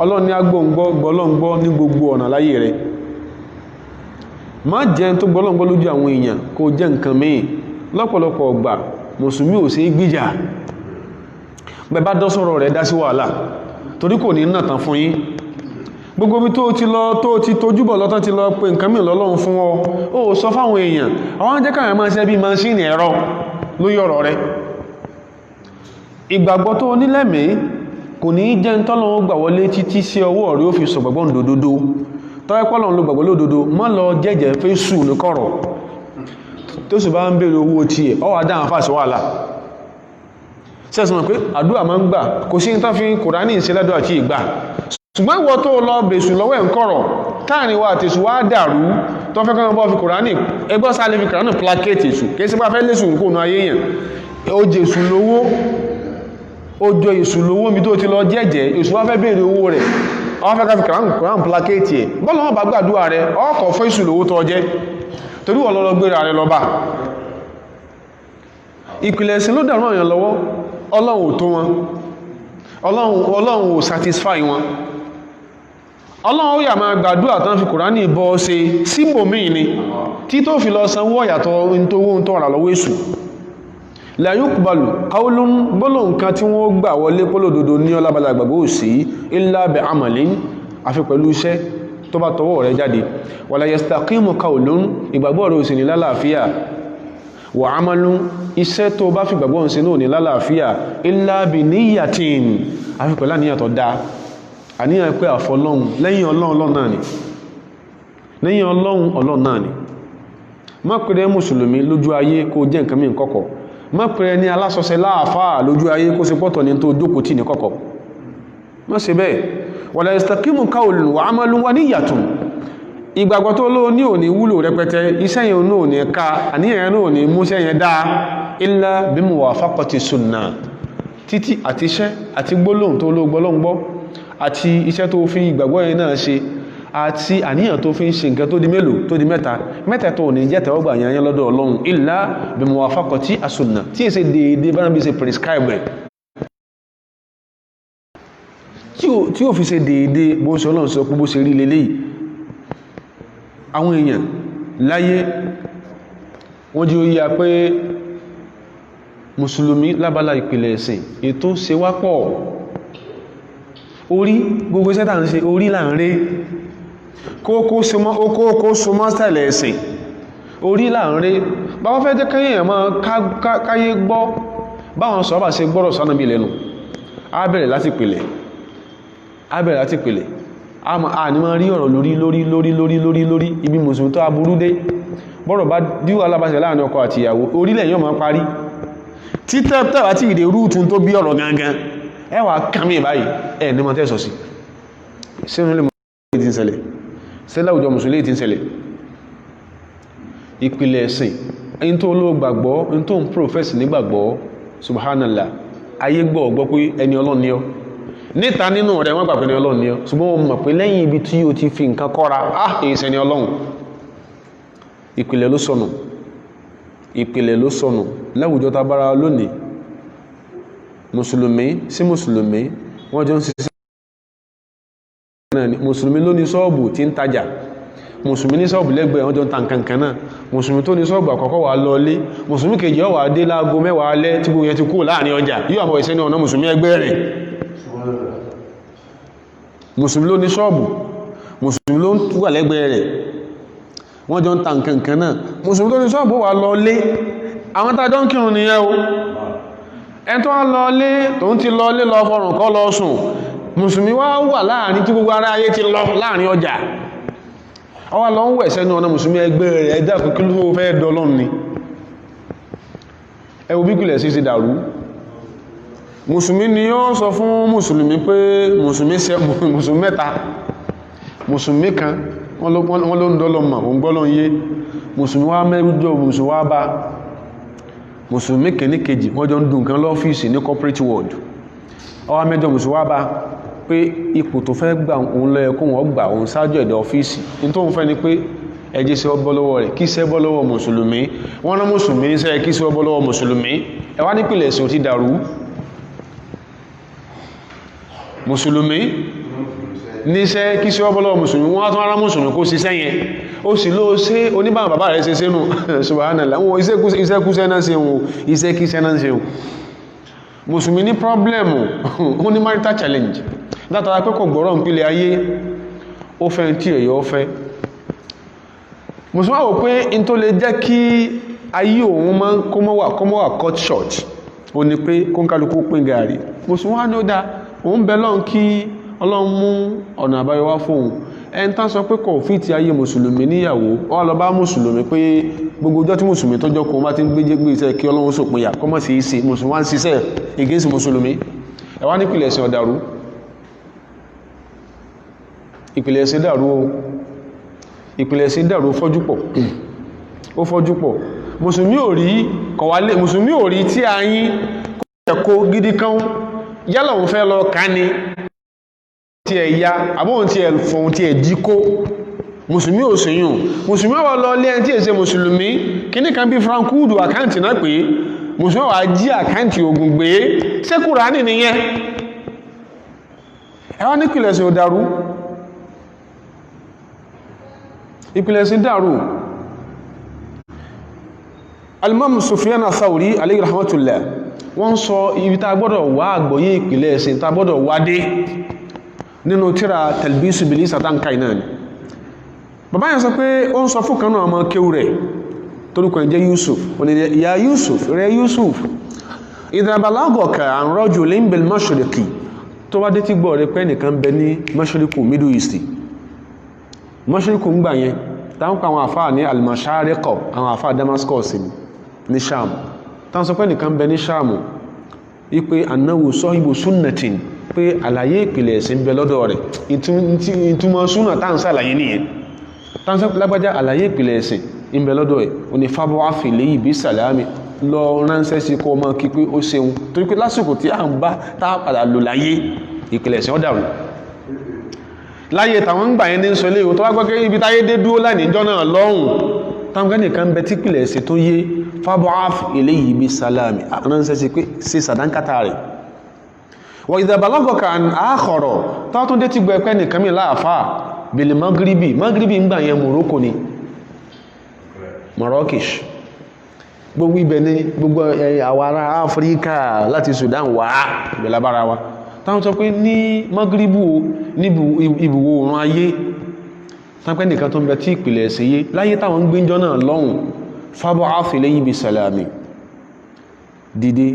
A: ọlọ́ni agbóǹgbọ́ gbọ́lọ́ngbọ́ ní gbogbo ọ̀nà láyé rẹ̀ má jẹ́ tó gbọ́lọ́ngbọ́ lójú àwọn èèyàn kó jẹ́ nǹkan mìí lọ́pọ̀lọpọ̀ ọgbà mùsùlùmí ò sí gbíjà bẹ̀bá dọ́sọ̀rọ̀ rẹ̀ dá sí wàhálà torí kò ní náà tán fún yín gbogbo bí tó ti lọ tó ti tójúbọ̀ lọ́tán ti lọ pé nǹkan mìí lọ́lọ́run fún ọ ó sọ fáwọn èèyàn àwọn jẹ́ káyà máa ṣe bí maṣíìnì ẹ̀rọ lórí ọ̀rọ̀ rẹ̀ ìgbàgbọ́ tó nílẹ̀mìí kò ní jẹ́ ń tọ́lọ́wọ́ gbà wọlé títí sí ọwọ́ rí ó fi sọ gbàgbọ́n dòdòdó tọ́ẹ́pọ́lọ̀ ló gbàgbọ́ lódòdó má lọ jẹ́jẹ́ fẹ́ sù ní kọ̀rọ̀ tó sì bá ń bèèrè owó tí ẹ̀ ọwà dáhàn fàṣẹ wàhálà sẹ́sùn pé àdúrà máa ń gbà kò sí tán fi Kùránì ṣe lẹ́dọ̀ àti ìgbà ṣùgbọ́n ìwọ tó lọ bèṣù lọ́wọ́ ẹ̀ ń kọ̀rọ̀ káàrin wa àtẹ̀sù wá dàrú tó fẹ́ kọ́ bọ́ fi Kùránì ẹgbọ́ sáré fi Kùránì placate èṣù kìí sí bá fẹ́ lẹ́sùn kó nu ayé yẹn ó jèṣù lówó ojo èṣù lówó mi tó ti lọ jẹ́jẹ́ èṣù wá fẹ́ bèèrè owó rẹ̀ wọ́n fẹ́ ká fi kìrán plakéètì ẹ̀ bọ́lá wọn bá gbàdúrà rẹ̀ ọkọ̀ fẹ́ èṣù lówó tó jẹ́ torí wọ́n lọ́lọ́ gbéra rẹ̀ lọ́bà ìpìlẹ̀ ẹ̀sìn ló dàrú ọ̀yàn lọ́wọ́ Ọlọ́run ò tó wọn Ọlọ́run ò satisfy wọn Ọlọ́run ó yà máa gbàdúrà tán fi Kùránì bọ́ ṣe síbòmíì ni tí tó fi lọ sanwó ọ̀yàtọ̀ owó tó rà lọ́wọ́ èṣù la yuqbalu qawlun gbọ́lọ̀ nǹkan tí wọ́n gbà wọlé pọ́lòdòdó ní ọlábàlá àgbàgbó sí illa bi amalin àfi pẹ̀lú iṣẹ́ tó bá tọwọ́ rẹ̀ jáde wala yastaqimu qawlun ìgbàgbọ́ rẹ̀ ò sì ní lálàáfíà wa amalun iṣẹ́ tó bá fi gbàgbọ́ sí náà ní lálàáfíà illa bi niyyatin àfi pẹ̀lú àníyàn tó dáa àníyàn pé àfọlọ́hun lẹ́yìn Ọlọ́run náà ni lẹ́yìn Ọlọ́run náà ni má pẹ̀rẹ́ mùsùlùmí lójú ayé kó jẹ́ nǹkan mí kọ́kọ́ má pẹ̀rẹ̀ ní alásọsẹ láàfáà lójú ayé kó sí pọ́tọ̀ ní tó jókòó tí ní kọ́kọ́ má ṣe bẹ́ẹ̀ wala yastaqimu qawlun wa amalun wa niyyatun ìgbàgbọ́ tó ló ní òní wúlò rẹpẹtẹ iṣẹ́ yẹn náà ní ká àníyàn náà ní múṣẹ́ yẹn dáa illa bi muwafaqati sunnah títí àti iṣẹ́ àti gbólóhùn tó ló gbọ́lọ́ngbọ́ àti iṣẹ́ tó fi ìgbàgbọ́ yẹn náà ṣe àti àníyàn tó fi ń ṣe nǹkan tó di mélòó tó di mẹ́ta tó ní jẹ́ tẹ́wọ́gbà yẹn lọ́dọ̀ Ọlọ́run illa bi muwafaqati as-sunnah tí è ṣe déédé bá bí ṣe prescribe rẹ̀ tí ó fi ṣe déédé bó ṣe Ọlọ́run sọ pé bó ṣe rí lélẹ́yìí àwọn èèyàn láyé wọ́n jí ó yíya pé mùsùlùmí lábálá ìpìlẹ̀ ẹ̀sìn ètò ṣe wá pọ̀ orí gbogbo iṣẹ́ tàà ń ṣe orí là ń rí kókó súnmọ́ stẹ̀lẹ̀ ẹ̀sìn orí là ń rí báwọn fẹ́ jẹ́ káyé ẹ̀mọ́ káyé gbọ́ báwọn sọ́bà ṣe gbọ́rọ̀ sánàbí lẹ́nu á bẹ̀rẹ̀ láti pìlẹ̀ a ní máa rí ọ̀rọ̀ lórí ibi mùsùlùmí tó aburú dé bọ́rọ̀ bá díwọ́ alábáṣẹ láàrin ọkọ àti ìyàwó orílẹ̀ yóò máa parí títẹ́ àti ìdè rúùtún tó bí ọ̀rọ̀ gangan ẹwà kàmí báyìí ẹ̀ ní mọ́tẹ́ sọ sí sínú ilé mùsùlùmí ti ń ṣẹlẹ̀ síláwùjọ mùsùlùmí ti ń ṣẹlẹ̀ ìpìlẹ̀ ẹ̀sìn ẹni tó ló gbàgbọ́ ẹni tó ń profess nígbàgbọ́ subhanallah ayé gbọ́ pé ẹni Ọlọ́run ni ọ́ níta nínú rẹ̀ wọ́n gbà pé ẹni Ọlọ́run ni ọ́ ṣùgbọ́n wọ́n mọ̀ pé lẹ́yìn ibi tí o ti fi nǹkan kọ́ra èsẹ̀ ni Ọlọ́run ìpìlẹ̀ ló sọnù láwùjọ tá bára lónìí mùsùlùmí sí mùsùlùmí wọ́n jọ ń ṣiṣẹ́ mùsùlùmí ló ní ṣọ́ọ̀bù tí ń tajà mùsùlùmí ní ṣọ́ọ̀bù lẹ́gbẹ̀ẹ́ wọ́n jọ ń ta nǹkan náà mùsùlùmí tó ní ṣọ́ọ̀bù àkọ́kọ́ wà lọlé mùsùlùmí kejì ó wá dé láago 10 alẹ́ tí gbogbo yẹn ti kú láàrin ọjà yóò àbọ̀ ìṣẹ́ ní ọ̀nà mùsùlùmí ẹgbẹ́ rẹ̀ mùsùlùmí ló ní ṣọ́ọ̀bù mùsùlùmí ló wà lẹ́gbẹ̀ẹ́ rẹ̀ wọ́n jọ ń ta nǹkan náà mùsùlùmí tó ní ṣọ́ọ̀bù wà lọlé àwọn tàjọ ń kírun nìyẹn o ẹn tó wá lọlé tó ń ti lọlé lọ fọrùn kọ́ lọ sùn mùsùlùmí wá wà láàrin tí gbogbo ará ayé ti lọ láàrin ọjà ọwá lọ ń wẹ̀ sẹ́nu ọ̀nà mùsùlùmí ẹgbẹ́ rẹ̀ ẹ̀dá kí ló fẹ́ dọ́lọ́n ni ẹwọ bí kìlẹ̀ sí dàrú mùsùlùmí ni ó sọ fún mùsùlùmí pé mùsùlùmí mẹ́ta mùsùlùmí kan wọ́n ló ń dọ́lọ mọ̀ òun gbọ́lọ́ yé mùsùlùmí wá mẹ́rújọ mùsùlùmí wá bá mùsùlùmí kìíní kejì wọ́n jọ ń dùn kan lọ́fíìsì ní corporate world ọwá mẹ́jọ mùsùlùmí wá bá pé ipò tó fẹ́ gbà òun lọ́yẹ kó wọ́n gbà òun sáájú ẹ̀dẹ̀ ọ́fíìsì ní tó ń fẹ́ ni pé ẹjẹ́ sí ọbọ́ lọ́wọ́ rẹ̀ kí sẹ́ bọ́ lọ́wọ́ mùsùlùmí wọ́n rán mùsùlùmí ní sẹ́ kí sí ọbọ́ lọ́wọ́ mùsùlùmí ẹ wá nípìnlẹ̀ ẹ̀sìn ò ti dàrú mùsùlùmí níṣẹ́ kí sí ọbọ́ lọ́wọ́ mùsùlùmí wọ́n tún ara mùsùlùmí kó sí sẹ́yẹn ó sì ló ṣe oníbàmà bàbá rẹ̀ ṣe sínú subhanallah wọn iṣẹ́kúṣẹ́ náà ṣe wọn iṣẹ́kíṣẹ́ náà ṣe wọn mùsùlùmí ní pọ́blẹ̀mù ó ní marital challenge látara pé kò gbọ́rọ̀ ń pílẹ̀ ayé ó fẹ́ tí èyí ó fẹ́ mùsùlùmí wò pé in tó lè jẹ́ kí ayé òun máa kọ́mọ́wà cut short ó ní pé kó ń kálukú pín gàrí mùsùlùmí wá ní ó dá òun bẹ lọ́n kí ọlọ́run mú ọ̀nà àbáyọ wá fóun ẹni tán sọ pé kò fi ti ayé mùsùlùmí níyàwó ó lọ bá mùsùlùmí pé gbogbo ọjọ́ tí mùsùlùmí tọ́jọ́ kó bá ti ń gbé iṣẹ́ kí ọlọ́run sòpin yà kọ́mọ̀ sí ìsì mùsùlùmí wá ń ṣiṣẹ́ against mùsùlùmí ẹ wá nípìnlẹ̀ ẹ̀sìn ọ̀dàrú ìpìlẹ̀ ẹ̀sìn dàrú o ìpìlẹ̀ ẹ̀sìn dàrú ó fọ́jú pọ̀ mùsùlùmí ò rí tí a yín kó gidi kan yálà òun fẹ́ lọ ká ní tí ẹ̀ ya àbóhun tí ẹ̀ fọ̀hun tí ẹ̀ jí kó mùsùlùmí ò sèyàn mùsùlùmí wà lọ lé ẹni tí èsẹ mùsùlùmí kíní kan bí frankudu àkáǹtì náà pé mùsùlùmí wà jí àkáǹtì ogun gbé ṣé Kùránì nìyẹn ẹwà ní ìpìlẹ̀sìn ò dàrú ìpìlẹ̀sìn dàrú Al-Imam Sufyan Ath-Thawri alayhi rahmatullah wọ́n sọ ibi tá gbọ́dọ̀ wá àgbọ́yé ìpìlẹ̀sìn tá gbọ́dọ̀ wá dé nínú tíra Talbisu Iblis àtànkà iná ni bàbá yẹn sọ pé ó ń sọ fún kanú ọmọ kéwú rẹ̀ torúkọ jẹ́ Yusuf onílẹ̀ ya Yusuf rẹ̀ Yusuf idha balagaka an rajulin bil mashriqi tó wá dé tí gbọ́ rẹ̀ pé nìkan bẹ ní mashriqu Middle East mashriqu ń gbà yẹn táwọn àwọn àfáà ní al-mashariqo àwọn àfáà Damascus ní Sham táwọn sọ pé nìkan bẹ ní Sham wípé annahu sahibu sunnatin pé àlàyé ìpìlẹ̀ ẹ̀sìn bẹ lọ́dọ̀ rẹ̀ ìtumọ̀ súnà táwọn sàlàyé nìyẹn táwọn sọ lágbájá àlàyé ìpìlẹ̀ ẹ̀sìn ń bẹ lọ́dọ̀ ẹ̀ o ní fábọ́ àfìlẹ̀ yìí bí sàlámì lọ ránṣẹ́ sí kọ́ ọmọ kí pé ó ṣeun torí pé lásìkò tí a ń bá tá padà lò láyé ìpìlẹ̀ ẹ̀sìn ọ̀dàrú láyé táwọn ń gbà yẹn ní sọ léwu tó wá gbọ́kẹ́ ibi táyé dé dúró láì níjọ́ náà lọ́hùn táwọn gẹ́nì kan bẹ tí ìpìlẹ̀ ẹ̀sìn tó yé fábọ́ àfìlẹ̀ yìí bí sàlámì ránṣẹ́ sí pé ṣe sàdánkátà rẹ̀ wọ́n ìdàbàlọ́gọ̀ká àákọ̀rọ̀ tọ́tún dé ti gbọ́ ẹ̀pẹ́ nìkan mi láàfáà bèlè magribi ń gbà yẹn Morocco ni Marrakesh gbogbo ibẹ̀ ní gbogbo àwọn ará Áfíríkà láti Sudan wà ìbẹ̀lábára wa táwọn sọ pé ní magribu ní ibùwò òrùn ayé tápẹ́ nìkan tó ń bẹ tí ìpìlẹ̀ ẹ̀sìn yé láyé táwọn ń gbéjọ́ náà lọ́hùn fábọ́ áfìlẹ̀ yìí bí sàlámì dìde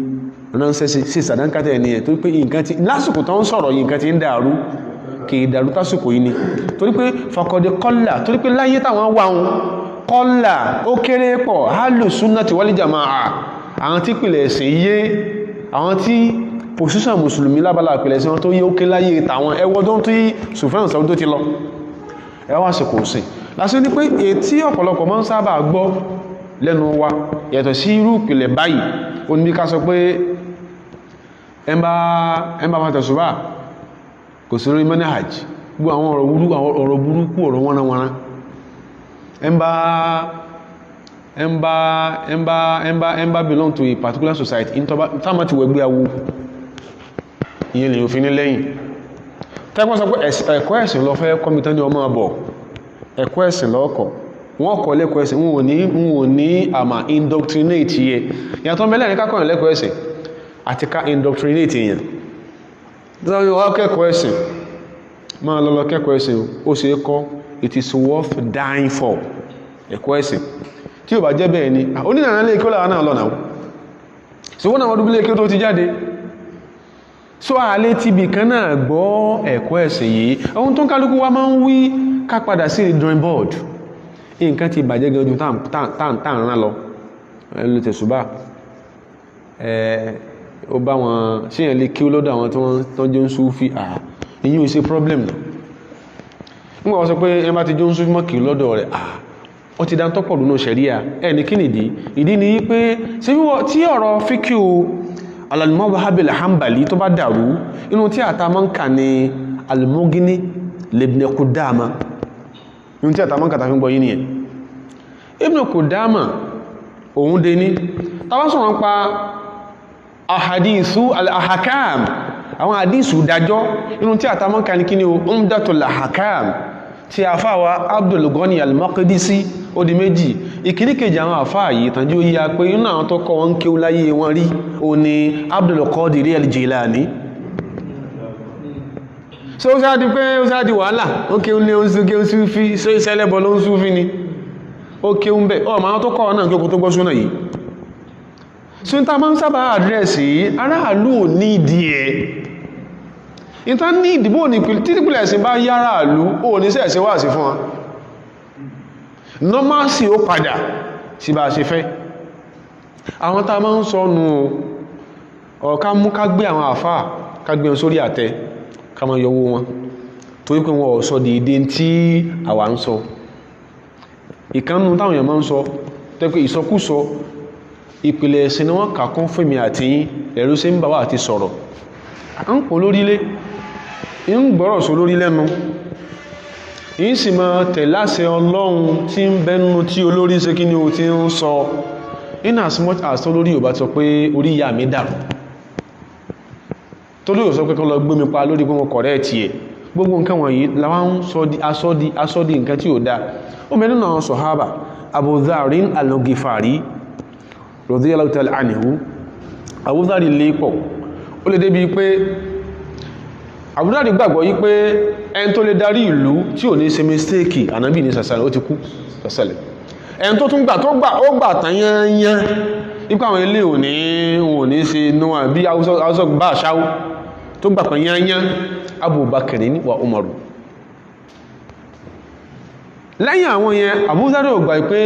A: ránṣẹ́ sí sàdánkátẹ̀ ẹni ẹ̀ torí pé nǹkan tí lásìkò tó ń sọ̀rọ̀ yìí nǹkan tí ń dàrú kì í dàrú tásìkò yìí ni torí pé fàkọ̀dé kọ́là torí pé láyé táwọn wà wọn kọ́là ó kéré pọ̀ hálù sunnati wal jamaa àwọn tí pìlẹ̀ ẹ̀sìn yé àwọn tí pòsíṣàn mùsùlùmí lábala pìlẹ̀ ẹ̀sìn wọn tó yé ó ké láyé tàwọn ẹwọ́ tó ń tí Sufyan Ath-Thawri tó ti lọ ẹwà àsìkò òsìn lásì ní pé ètí ọ̀pọ̀lọpọ̀ máa ń sábà gbọ́ lẹ́nu wa yàtọ̀ sí irú ìpìlẹ̀ báyìí ó ní ká sọ pé ẹmbá fàtẹ̀sùbá kò sí lórí manhaj gbogbo àwọn ọ̀rọ̀ burúkú ọ̀rọ̀ wọ́nawọ́ná ẹmbá belong to a particular society in táàmà ti wẹ̀gbé awo ìyẹn lè òfin ní lẹ́yìn tẹ́gbọ́n sọ pé ẹ̀kọ́ ẹ̀sìn lọ fẹ́ kọ́mítán ní ọmọ ọbọ̀ ẹ̀kọ́ ẹ̀sìn lọ́ọ̀kọ̀ wọ́n kọ́ lẹ́kọ̀ọ́ ẹ̀sìn wọn ò ní àmà indoctrinate yẹ yàtọ̀ mẹ́lẹ́rin kákọ̀ọ́ lẹ́kọ̀ọ́ ẹ̀sìn àti ká indoctrinate èèyàn lọ́wọ́ wá kẹ́kọ̀ọ́ ẹ̀sìn máa lọ́lọ́ kẹ́kọ̀ọ́ ẹ̀sìn ó ṣe é kọ́ it is worth dying for ẹ̀kọ́ ẹ̀sìn tí ò bá jẹ́ bẹ́ẹ̀ ni onínàrà lè kí ó lára náà lọ́nà sí wọ́n náà dúbílé kí ó tó ti jáde so àlé tí bì kan náà gbọ́ ẹ̀kọ́ ẹ̀sìn yìí ohun tó ń kálukú wa máa ń wí ká padà sí the drawing board nǹkan ti bàjẹ́ gan ojú táà rán lọ ẹlú tẹ̀sùbá ó bá wọn síyàn lè kí ó lọ́dọ̀ àwọn tí wọ́n tọ́jú ń súfí èyí ò sí problem náà nígbà wọ́n sọ pé ẹ bá ti jó ń sún mọ́kì lọ́dọ̀ rẹ̀ ó ti dáńtọ́ pọ̀ lónà ṣẹ̀ríà ẹni kí nìdí ìdí ni pé tí ọ̀rọ̀ fíkíù al-madhhab al-hanbali tó bá dàrú inú tí àta máa ń kà ní al-mughni libn Qudama inú tí àta máa ń kà tàbí gbọ́ yìí nìyẹn Ibn Qudama òun dé ní tàbá sọ̀rọ̀ pa ahadithu al-ahkam àwọn àdísù dájọ́ inú tí àta máa ń kà ní kí ni Umdatul Ahkam tí àfáwà Abdul Ghani al-Maqdisi ó di méjì ìkíní kejì àwọn àfáà yìí tàbí ó yíya pé inú àwọn tó kọ́ wọn kí ó láyé wọn rí o ní Abdul Qadir al-Jilani so ó sáàdì pé ó sáàdì wàhálà ó kí ó ní ó ń súfí so ìṣẹ́lẹ̀bọ̀ ló ń súfí ni ó kí ó ń bẹ̀ ọmọ àwọn tó kọ́ náà kí ó tó gbọ́ súnà yìí so ní ta máa ń sábà àdírẹ́sì aráàlú ò ní ìdí ẹ̀ ìta ní ìdìbò ní títìpìlẹ̀ ẹ̀sìn bá yára àlú ò ní sẹ́ẹ̀sẹ̀ wà sí fún wa nọ́másì ó padà sí bá ṣe fẹ́ àwọn tá máa ń sọ nù ọ̀ká mú ká gbé àwọn àfáà ká gbé wọn sórí àtẹ ká máa yọwó wọn torí pé wọn ò sọ dìde tí àwa ń sọ ìkánnù táwọn èèyàn máa ń sọ tẹ́pẹ́ ìsọkúsọ ìpìlẹ̀ ẹ̀sìn ni wọ́n kà kún fèmí àti ẹ̀rú sí ń bá wà àti sọ̀rọ̀ ń pò lórílé ń gbọ́rọ̀ sọ lórí lẹ́nu yìí sì máa tẹ̀láṣẹ Ọlọ́run tí ń bẹ́nu tí olórí ṣe kí ni o ti ń sọ in as much as tó lórí ò bá sọ pé orí ìyá mi dàrú tó lórí ò sọ pé kán lọ gbé mi pa lórí pé mo kọ̀rẹ́ ẹ̀ tiẹ̀ gbogbo nǹkan wọ̀nyí láwọn asọ́dí nǹkan tí ò dáa ó mẹ́rin náà sọ̀hábà Abu Dharrin al-Ghifari radiyallahu ta'ala anhu Abu Dharr lè pọ̀ ó lè débi pé Abu Dharr gbàgbọ́ yí pé ẹni tó lè darí ìlú tí ò ní ṣe mistake ànábì ní sàṣàlẹ̀ ó ti kú sàṣàlẹ̀ ẹni tó tún gbà ó gbà tán yányán nípa àwọn ilé ò ní ṣe níwọ̀n bí haúsọ bá ṣáwó tó gbà pẹ̀ yányán Abubakar ní wà Umaru lẹ́yìn àwọn yẹn Abu Dharr ò gbà pé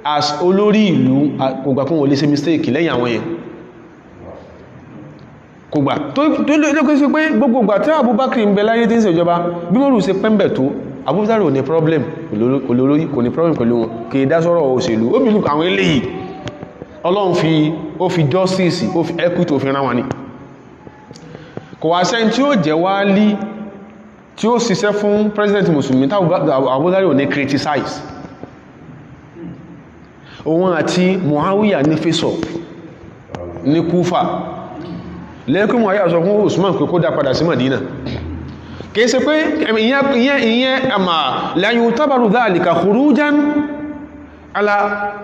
A: as olórí ìlú kò gbà fún wọn lè ṣe mistake lẹ́yìn àwọn yẹn kò gbà tó lẹ́kọ́ sí pé gbogbo gbà tí Abubakar ń bẹ láyé tí ń ṣe ìjọba bí wọ́n rù sí pẹ́mbẹ̀ tó Abu Dharr ò ní problem olórí kò ní problem pẹ̀lú wọn kì í dá sọ́rọ̀ òṣèlú ó bí àwọn eléyìí Ọlọ́run ó fi justice ó fi equity ó fi rán wọn ni kò wá sẹ́ni tí ó jẹ́ wálí tí ó ṣiṣẹ́ fún president Mùsùlùmí tí Abu Dharr ò ní criticize òun àti Muawiya ní face off ní Kúfà lẹ́kùn wáyé àṣọ fún Usman pé kó dá padà sí Madina kìí ṣe pé ìyẹn àmà la yutabaru dhalika khurujan ala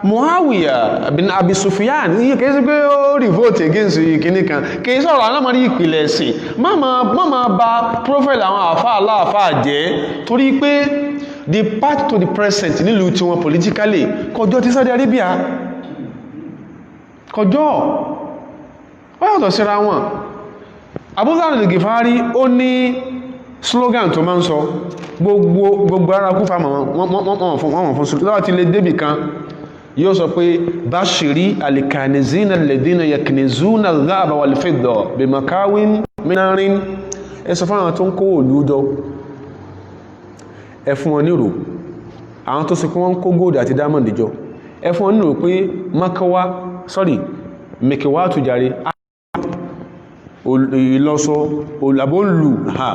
A: Muawiya bin Abi Sufyan kìí ṣe pé ó revolt against kìíní kan kìí sọ̀rọ̀ alámọ̀rí ìpìlẹ̀ ẹ̀sìn máa bá profile àwọn àfá aláàfá jẹ́ torí pé the path to the present nílùú tí wọn politically kọjọ́ ti Saudi Arabia kọjọ́ ó yàtọ̀ síra wọn Abu Dharr al-Ghifari ó ní slogan tó máa ń sọ gbogbo ara Kúfà wọ́n fún lọ́wọ́ ti lè débì kan yóò sọ pé bashiri al-kanizina alladhina yaknizuna adh-dhahaba wal-fidda bimakawin min narin ẹ sọ fún àwọn tó ń kó olújọ ẹ fún wọn nírò àwọn tó sì kún wọn kó gold àti diamond jọ ẹ fún wọn nírò pé mẹ́kẹwàá tùjàre ìlọ́sọ olàbóòlù ha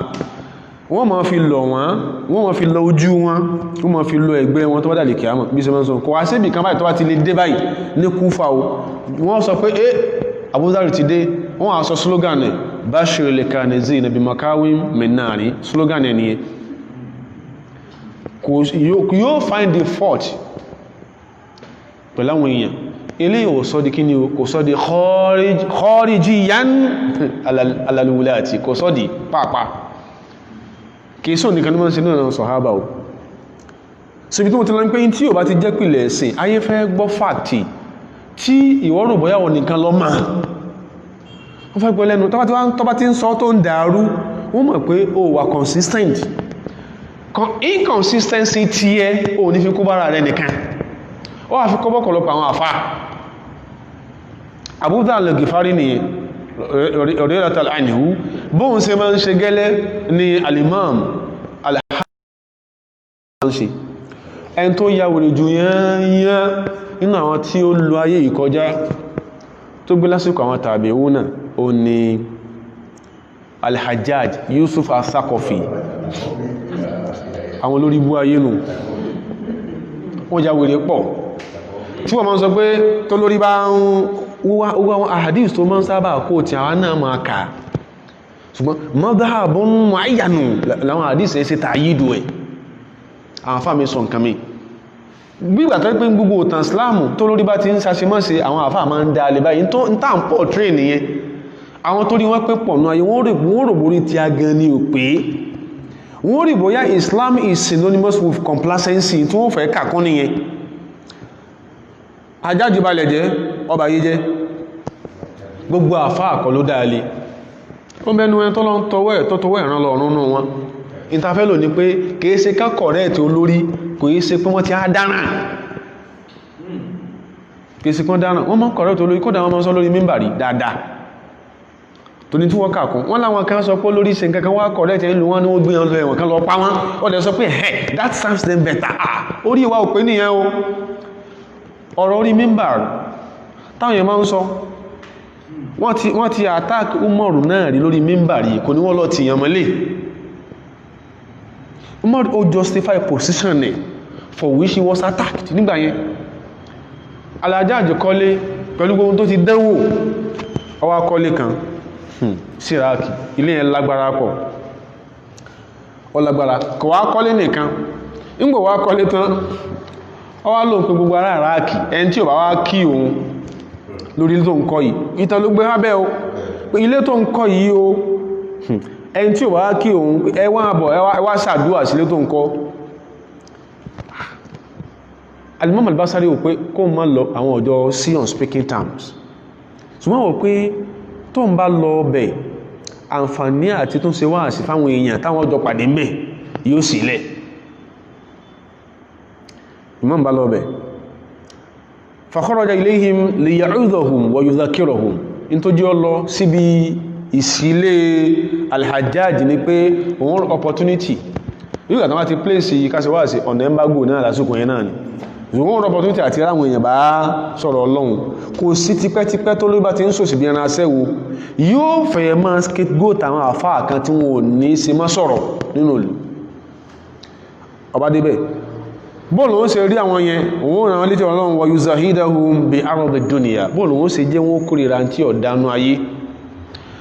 A: wọ́n ma fi lọ wọ́n ma fi lọ ojú wọ́n ma fi lọ ẹgbẹ́ wọn tó bá dàlẹ̀ kìámọ̀ bí sọ mẹ́sàn kò wá sí ibìkan báyìí tó bá ti lè dé báyìí ní Kúfà o wọ́n sọ pé Abu Dharr ti dé wọ́n á sọ slogan ẹ̀ bashiril kanizina bimakawin min nari slogan ẹ̀ nìyẹn yóò find the fault pẹ̀lú àwọn èèyàn ilé ò sọ di kí ni kò sọ di kharijiyan ala al-wulati kò sọ di pàápàá kìí sọ nìkan ní mọ́ sí náà sọ̀hábà o síbi tí mo ti lọ ń pé tí ò bá ti jẹ́ pìlẹ̀ ẹ̀sìn ayé fẹ́ gbọ́ fàtì tí ìwọ́rùn bọ́yàwó nìkan lọ máa wọ́n fẹ́ gbọ́ lẹ́nu tọ́bá tí ń sọ tó ń dàrú wọ́n mọ̀ pé ó wà consistent inconsistency tí ẹ ò ní fi kó bára rẹ nìkan ó wà fi kọ́ bọ́kọ̀lọpọ̀ àwọn àfá Abu Dharr al-Ghifari nìyẹn radiyallahu anhu bóhun ṣe máa ń ṣe gẹ́lẹ́ ní al-Imam ń ṣe ẹni tó ya wèrè jù yányán nínú àwọn tí ó lo ayé yìí kọjá tó gbé lásìkò àwọn tàbíùnà ó ní Al-Hajjaj Yusuf Al-Thaqafi àwọn olórí bú ayé nù wọ́n ya wèrè pọ̀ tí wọ́n máa ń sọ pé tó lórí bá ń wúwá àwọn ahadith tó máa ń sábà kó tí àwọn náà máa kà ṣùgbọ́n madhhabun mu'ayyanun láwọn ahadith ẹ̀ ṣe tàyídù ẹ̀ àwọn àfáà sọ nǹkan mi gbígbà tó pín gbogbo òtàn islamu tó lórí bá ti ń sàṣemọ́sí àwọn àfáà máa ń dá alẹ́ báyìí tó ń tàn pọ̀ train nìyẹn àwọn tó rí wọ́n pé pọ̀ náà wọ́n rò borí ti agan ní òpé wọ́n rí bóyá Islam is synonymous with complacency tí wọ́n fẹ́ kàkún nìyẹn ajájú balẹ̀ jẹ́ ọba yìí jẹ́ gbogbo àfáà kọ́ ló dá alẹ́ ó bẹnu ẹ tó lọ ń tọwọ́ ẹ̀ràn lọ́rùn náà wọn ìtafẹ́lò ní pé kìí ṣe ká kọ̀rẹ́ẹ̀tì olórí kò yí ṣe pé wọ́n ti á dáná kìí ṣe pé wọ́n dáná wọ́n mọ́ kọ̀rẹ́ẹ̀tì olórí kódà wọ́n mọ́ sọ lórí mímbàrí dáadáa tó ní tí wọ́n kàkún wọ́n láwọn kan sọ pé olórí ṣe nǹkan kan wá kọ̀rẹ́ẹ̀tì ìlú wọn ni wọ́n gbé ọlọ́ ẹ̀wọ̀n kan lọ pa wọ́n ó dẹ̀ sọ pé hey that sounds them better orí ìwà òpé nìyẹn o ọ̀rọ̀ orí mímbàrí táwọn èèyàn máa ń sọ wọ́n ti attack Umaru náà rí lórí mímbàrí kò ní wọ́n lọ tìyàn mọ́lé Umar o justify position for which he was attacked nígbà yẹn Al-Hajjaj kọ́lé pẹ̀lú gbogbo tó ti dánwò ó wá kọ́lé kan sí Iraki ilé yẹn lágbára pọ̀ ó lágbára kò wá kọ́lé nìkan nígbà wá kọ́lé tán ó wá lóun pé gbogbo ará Iraki ẹni tí ò bá wá kí òun lórí ilé tó ń kọ́ yìí ìtàn ló gbé hábẹ́ o pé ilé tó ń kọ́ yìí o ẹni tí ò wá kí òun ẹwà àbọ̀ ẹwà ṣàdúwà sílé tó ń kọ́ Al-Imam Al-Basri ò pé kó má lọ àwọn ọjọ́ sí on speaking terms ṣùgbọ́n wọ́n pé tó ń bá lọ bẹ̀ àǹfààní àti tó ń ṣe wáàsí fáwọn èèyàn táwọn ọjọ́ pàdé mẹ́ yóò sílẹ̀ Imam bá lọ bẹ̀ fa kharaja ilayhim liya'udhahum wa yudhakkirahum in tó jẹ́ ọ lọ síbi ìsílé Al-Hajjaj ní pé òun opportunity yíò àtàwà ti place kásíwáàsí ọ̀nà embargo náà lásìkò yẹn náà ni ṣùgbọ́n opportunity àti ráwọn èèyàn bá sọ̀rọ̀ Ọlọ́run kò sí tipẹ́tipẹ́ tó ló bá ti ń sòsì bí ẹran aṣẹ́wó yóò fẹ́ máa scapegoat àwọn àfáà kan tí wọn ò ní sí má sọ̀rọ̀ nínú ìlú ọba débẹ̀ bóòlù ó ṣe rí àwọn yẹn òun ràn létí Ọlọ́run wa yuzahidahum bi ardi dunya bóòlù ó ṣe jẹ́ wọn kórìíra tí ọ̀dánú ayé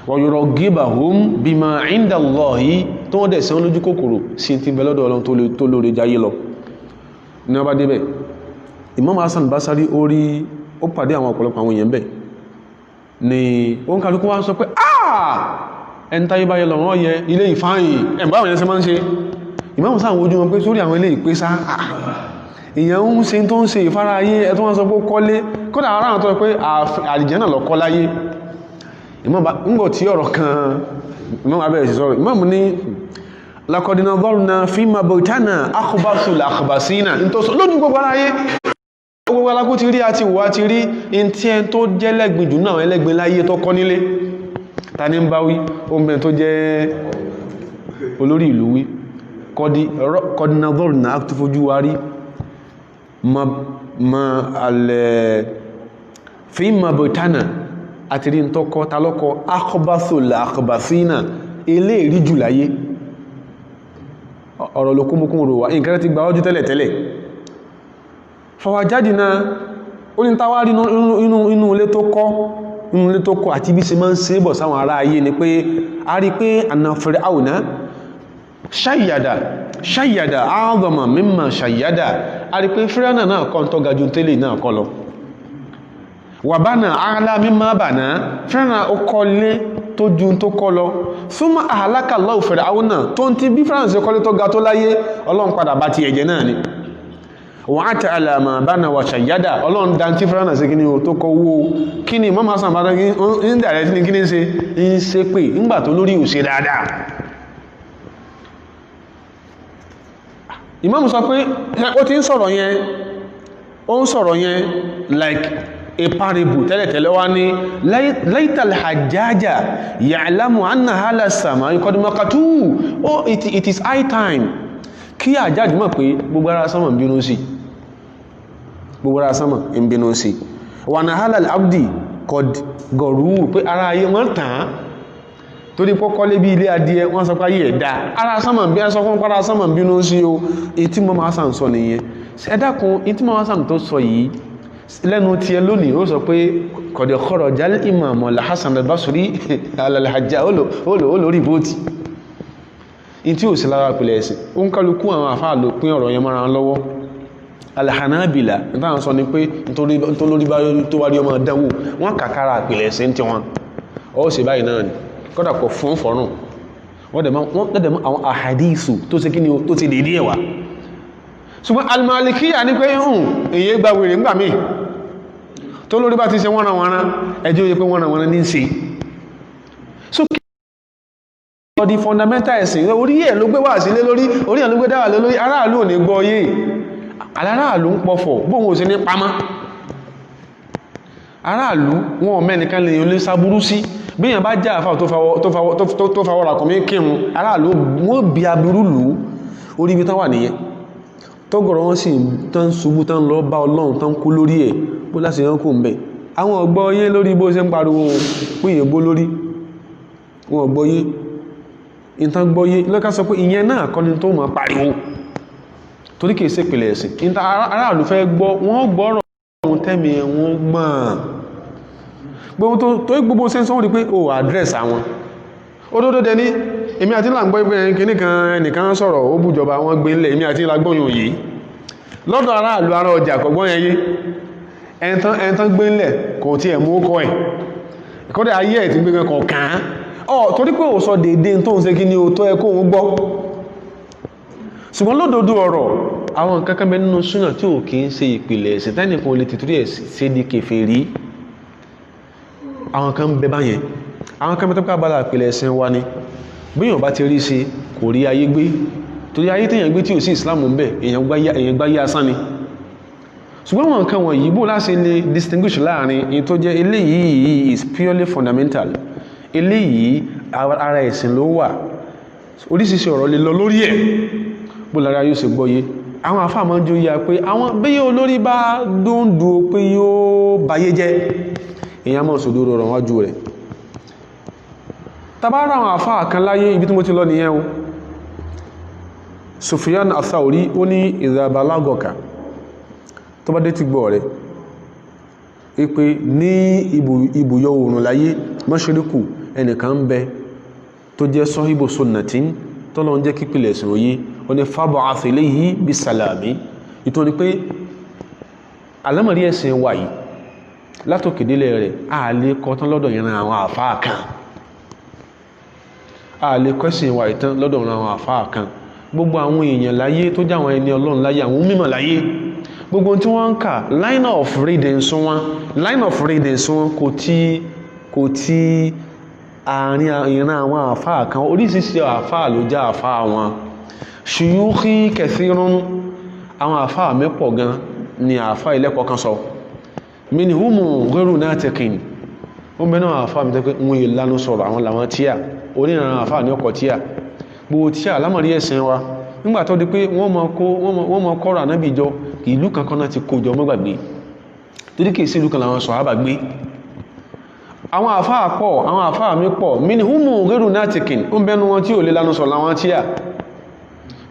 A: wọ̀yọ̀rọ̀ gíbàhùn bí ma inda Allahi tó wọ́n dẹ̀ sí wọ́n lójú kòkòrò sí ti bẹ lọ́dọ̀ Ọlọ́run tó lórí jayé lọ ní ọba débẹ̀ Imam Hassan Basri orí ó pàdé àwọn ọ̀pọ̀lọpọ̀ àwọn èèyàn bẹ̀ ni ó ń kálukú wá sọ pé ẹni táyé báyẹ lọ wọ́n yẹ ilé ìfáyìn ẹ̀mbá àwọn ẹ̀sẹ̀ máa ń ṣe Imam Hassan ojú wọn pé sórí àwọn ilé ìpé sá èèyàn ń ṣe tó ń ṣe ìfárá ayé ẹ̀ tó wọ́n sọ pé kọ́lé kódà ara àwọn tó sọ pé àlìjẹ́nà lọ kọ́ láyé ńgbò tí ọ̀rọ̀ kan Imam abẹ́rẹ̀ sí sọ́rọ̀ Imam ní laqad nadharna fima baytana akhbasul akhbasina lójú gbogbo aráyé gbogbo alákó ti rí àti wà ti rí in tí ẹ tó jẹ́ lẹ́gbìn jù náà ẹlẹ́gbìn láyé tó kọ́ nílé ta ní ń bá wí oúnjẹ tó jẹ́ olórí ìlú wí qad nadharna tó fojú wa rí fima baytana àti rí tó kọ́ talọ́kọ́ akhbasul akhbasina ilé ìrí jù láyé ọ̀rọ̀ ló kúmùkún rò wá nǹkan ti gba ọjú tẹ́lẹ̀ fọwàjáde náà ó ní tàwà rí inú ilé tó kọ́ àti bí ṣe máa ń ṣe bọ̀ sáwọn ará ayé ni pé a rí pé anna Fir'auna ṣayyada a'zama mimma ṣayyada a rí pé Fir'auna náà kọ́ tó gajú tẹ́lẹ̀ náà kọ́ lọ wà bánà a'la mimma bánà Fir'auna ó kọ́ lé tó ju tó kọ́ lọ súnmọ́ ahlaka Allahu Fir'auna tó ń ti bí Fir'auna ṣe kọ́lé tó ga tó láyé Ọlọ́run padà bá ti ẹ̀jẹ̀ náà ni wọ́n á tẹ́ alàmà bánà wà ṣàyádà Ọlọ́run dá tí Fir'auna sí kíní tó kọ owó kíní Imam Hassan bá dákí ń dàrẹ́ tí ní kíní ṣe ń ṣe pé ńgbà tó lórí ò ṣe dáadáa Imam sọ pé ó ti ń sọ̀rọ̀ yẹn like a parable tẹ́lẹ̀tẹ́lẹ̀ wá ní laytal hajjaja ya'lamu anna hala as-sama'i qad maqatu it is high time kí àjájú mọ̀ pé gbogbo ara sánmà ń bínú sí, gbogbo ara sánmà ń bínú sí. wà ní halal abdi gọ̀rú pé ara ayé wọ́n tàn torí pọ́kọ́lé bí ilé adìẹ wọ́n sọ pé ayé ẹ̀dá ara sánmà bí ẹ́ sọ fún para sánmà ń bínú sí o. ètí mọ́ máa sàn sọ nìyẹn. ẹ dákun ètí mọ́ máa sàn tó sọ yìí lẹ́nu tí ẹ lónìí ó sọ pé kọ̀dẹ̀ kọ́rọ̀ jálẹ̀ imam al-Hasan al-Basri al-Hajjaj olórí bóòtì in tí ò sí lára pẹ̀lẹ̀ ẹ̀sìn. ó ń kálukú àwọn àfáà ló pín ọ̀rọ̀ yẹn mọ́ra lọ́wọ́. al-Hanabila nítawọn sọ ni pé nítorí bá tó wárí ọmọ dánwò wọ́n kàkàrà pẹ̀lẹ̀ ẹ̀sìn tí wọ́n ó sì báyìí náà ni kọ́dà kọ̀ fún fọ́rùn wọ́n dẹ̀ mọ́ àwọn àhàdíìsù tó ṣe kí ni tó ti dèdí ẹ̀wà. ṣùgbọ́n al-Malikiyya ní pé èyí gba wèrè ńgbà míì tó lórí bá ti ṣe wọ́nranwọ́nran ẹjọ́ yẹ pé wọ́nranwọ́nran ní ṣe. so kí ọdí fundamental ẹ̀sìn orí ẹ̀ ló gbé wà sí lé lórí orí ẹ̀ ló gbé dáwà lé lórí aráàlú ò ní gbọ́ yé aláàlú ń pọ̀fọ̀ bóhun ò sí ní pamọ́ aráàlú wọn ò mẹ́nìkan lè lè sáburú sí bí yàn bá já àfáà tó fawọ́ra kọ̀mí kírun aráàlú wọ́n bí aburú lù orí ibi tán wà nìyẹn tọ́gọ̀rọ̀ wọ́n sì tán ṣubú tán lọ bá Ọlọ́run tán kú lórí ẹ̀ bó láti yán kò ń bẹ̀ àwọn ọgbọ́yé lórí bó ṣe ń pariwo pínyẹ̀ bó lórí wọn ọgbọ́yé ìtàn gbọ́yé lọ́ká sọ pé ìyẹn náà kọ́ ni tó mọ̀ pariwo torí kìí ṣe pẹ̀lẹ̀ ẹ̀sìn ìta aráàlú fẹ́ gbọ́ wọ́n gbọ́rọ̀ ohun tẹ́mi wọn gbọ́n gbogbo sẹ́ńsọ́ wọ́n rí pé o àdírẹ́sì àwọn òdodo dẹni èmi àti là ń gbọ́ ìpín kìíní kan ẹnìkan sọ̀rọ̀ ó bújọba wọn gbé ńlẹ̀ èmi àti lágbọ́yìn òyì lọ́dọ̀ aráàlú ara ọjà kọ̀gbọ́n yẹn yé ẹ̀ntán gbé ńlẹ̀ kò tí ẹ̀ mú kọ́ ẹ̀ ìkọ́dẹ̀ ayé ẹ̀ ti gbé kọ̀ kàn án torí pé ò sọ dédé tó ń ṣe kí ni o tó ẹ kó òun gbọ́ ṣùgbọ́n lódodo ọ̀rọ̀ àwọn nǹkan kan bẹ nínú súnà tí ò kì í ṣe ìpìlẹ̀ ẹ̀sìn tẹ́nìkan lè tìtúrí ẹ̀ ṣe di kèfèrí àwọn kan bẹ báyẹn àwọn kan mẹ́tọ́ kábàlá ìpìlẹ̀ ẹ̀sìn wa ni bí èèyàn bá ti rí ṣe kò rí ayé gbé torí ayé téèyàn gbé tí ò sí ìsìlámù ń bẹ èèyàn gbáyé asán ni ṣùgbọ́n wọn nǹkan wọ̀nyí bó láti lè distinguish láàrin èyí tó jẹ́ eléyìí is purely fundamental eléyìí ara ẹ̀sìn ló wà oríṣiríṣi ọ̀rọ̀ lè lọ lórí ẹ̀ bó lára yóò ṣe gbọ́yé àwọn àfáà máa ń jó yá pé àwọn bí olórí bá dóńdó pé yóò báyé jẹ́ èèyàn máa sòdó rọrùn wájú rẹ̀ tabára àwọn àfáà kan láyé ibi tí mo ti lọ nìyẹn o Sufyan al-Thawri ó ní idha balagaka tó bá dé ti gbọ́ rẹ̀ pé ní ibùyọ oòrùn láyé mashriku ẹnìkan ń bẹ tó jẹ́ sahibu sunnatin tọ́lọ ń jẹ́ kípìlẹ̀ ẹ̀sìn òye ó ní fab'ath ilayhi bisalami ìtò ní pé alámọ̀rí ẹ̀sìn wà yìí látòkèdélẹ̀ rẹ̀ ààlè kọtán lọ́dọ̀ ìran àwọn àfáà kan ààlè kọ́sìn wà ìtàn lọ́dọ̀ ìran àwọn àfáà kan gbogbo àwọn èèyàn láyé tó jẹ́ àwọn ẹni Ọlọ́run láyé àwọn mímọ̀ láyé gbogbo tí wọ́n ń kà line of reading wọn kò tí àárín ìran àwọn àfáà kan oríṣiríṣi àfáà ló jẹ́ àfáà wọn shuyukhi kathirun àwọn àfáà mẹ́pọ̀ gan ni àfáà ilẹ́kọ̀ọ́ kan sọ minhumu ghayru natiqin ó mẹ́nà àfáà mi tẹ́ pé wọ́n yìí lánú sọ̀rọ̀ àwọn làwọn tíà oníran àfáà ní ọkọ̀ tíà gbogbo tíà lámọ̀rí ẹ̀sìn wa nígbà tó di pé wọ́n mọ kọ́rọ̀ ànábì jọ ìlú kankan náà ti kójọ mọ́gbàgbé torí kìí sí ìlú kan làwọn sàhábà gbé àwọn àfáà pọ̀ àwọn àfáà mi pọ̀ minhumu ghayru natiqin ó ń bẹnu wọn tí ò lè lánú sọ̀rọ̀ àwọn tíà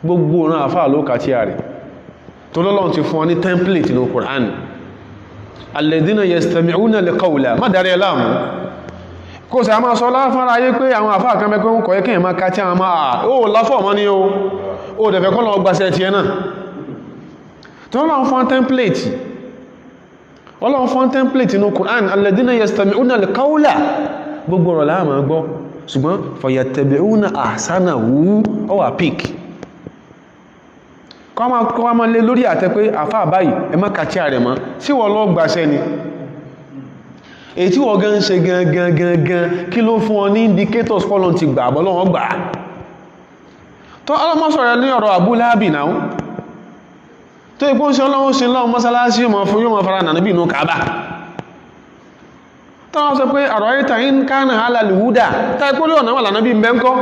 A: gbogbo ọ̀ràn àfáà ló kà tíà rẹ̀ tó lọ́lọ́run ti fún wọn ní template ní Qur'an alladhina yastami'una al-qawla má darí ẹláàmù kó sì a máa sọ láfára ayé pé àwọn àfáà kan mẹ́kọ́ ń kọ̀ ẹ́ kíyàn máa ká tí a máa ó láfọ́ mọ́ ní ó dẹ̀fẹ́ kọ́ lọ gbáṣẹ́ ti ẹ náà tí wọ́n lọ́n fún template inú Qur'an alladhina yastami'una al-qawla gbogbo ọ̀rọ̀ láàmà gbọ́ ṣùgbọ́n fayattabi'una ahsanahu ó wà pík kọ́ máa lé lórí àtẹ́ pé àfáà báyìí ẹ má ká tí a rẹ̀ mọ́ tí wọ́n lọ gbáṣẹ́ ni èyí tí wọ́n gan ń ṣe gangan kí ló fún ọ ní indicators kọ́lọ̀ ti gbà bọ́ lọ́wọ́ gbà tó ọlọ́mọ́sọ̀rọ̀ ní ọ̀rọ̀ Abu Lahabi náà tó ipò ń ṣe ọlọ́wọ́ sí lọ́wọ́ mọ́sálásí mọ́ fún yóò mọ́ fara nà níbi inú Kaaba tó wọ́n sọ pé ọ̀rọ̀ ayé tàí ń kánà halal huda tá ipò lè ọ̀nà wà lànà bí mbẹ́ ńkọ́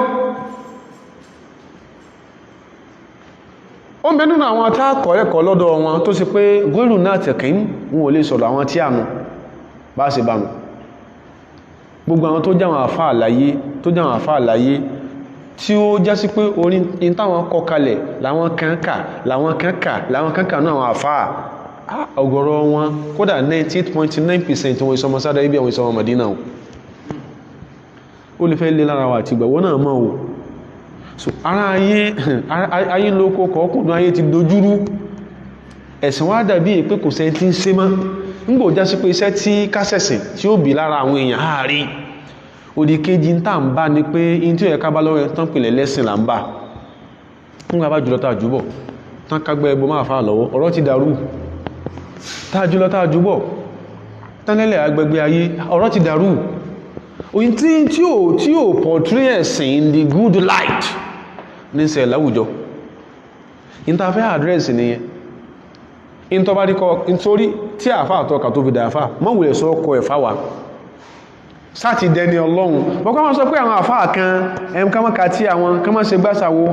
A: ó ń bẹ nínú àwọn tá kọ́ ẹ̀kọ́ lọ́dọ̀ wọn tó ṣe pé góòlù náà tẹ̀kín wọn ò lè sọ̀rọ̀ àwọn tí àmú bá ṣe bá mu gbogbo àwọn tó jáwọn àfá àlàyé tí ó já sí pé orí in táwọn kọ kalẹ̀ láwọn kankan náà àwọn àfá ọ̀gọ̀rọ̀ wọn kódà 98.9% wọn ìsọmọ Saudi Arabia wọn ìsọmọ Madina ó lè fẹ́ lé lára wa àti ìgbàwọ́ náà mọ́ o so ara ayé lókó kọ̀ọ̀kùnrin ayé ti dojúrú ẹ̀sìn wá dàbí pé kò sẹ́ tí ń ṣe mọ́ nígbò já sí pé iṣẹ́ tí kásẹ̀sìn tí ó bí lára àwọn èèyàn ààrí òdì kejì ń tà ń bá ní pé in tí ó yẹ ká bá lọ́wọ́ tán pìlẹ̀ lẹ́sìn là ń bá fún àbá jùlọ tàà jùbọ̀ tán kágbẹ́ ẹgbọ́ máa fà lọ́wọ́ ọ̀rọ̀ ti dàrú tàà jùlọ tàà jùbọ̀ tánlẹ́lẹ̀ agbègbè ayé ọ̀rọ̀ ti dàrú oyin tí ó portray ẹ̀sìn in the good light ní ṣe láwùjọ interfere address nìyẹn in tó bá rí kọ́ nítorí tí àfá àtọ́ka tó fi dáfà mọ́wùlẹ̀ sọ ọkọ̀ ẹ̀fà wà sáti dẹni ọlọ́run bọ́kọ́ wọ́n sọ pé àwọn àfá kan ẹmkámọ́ka tí àwọn kọmọ́ ṣe gbáṣàwó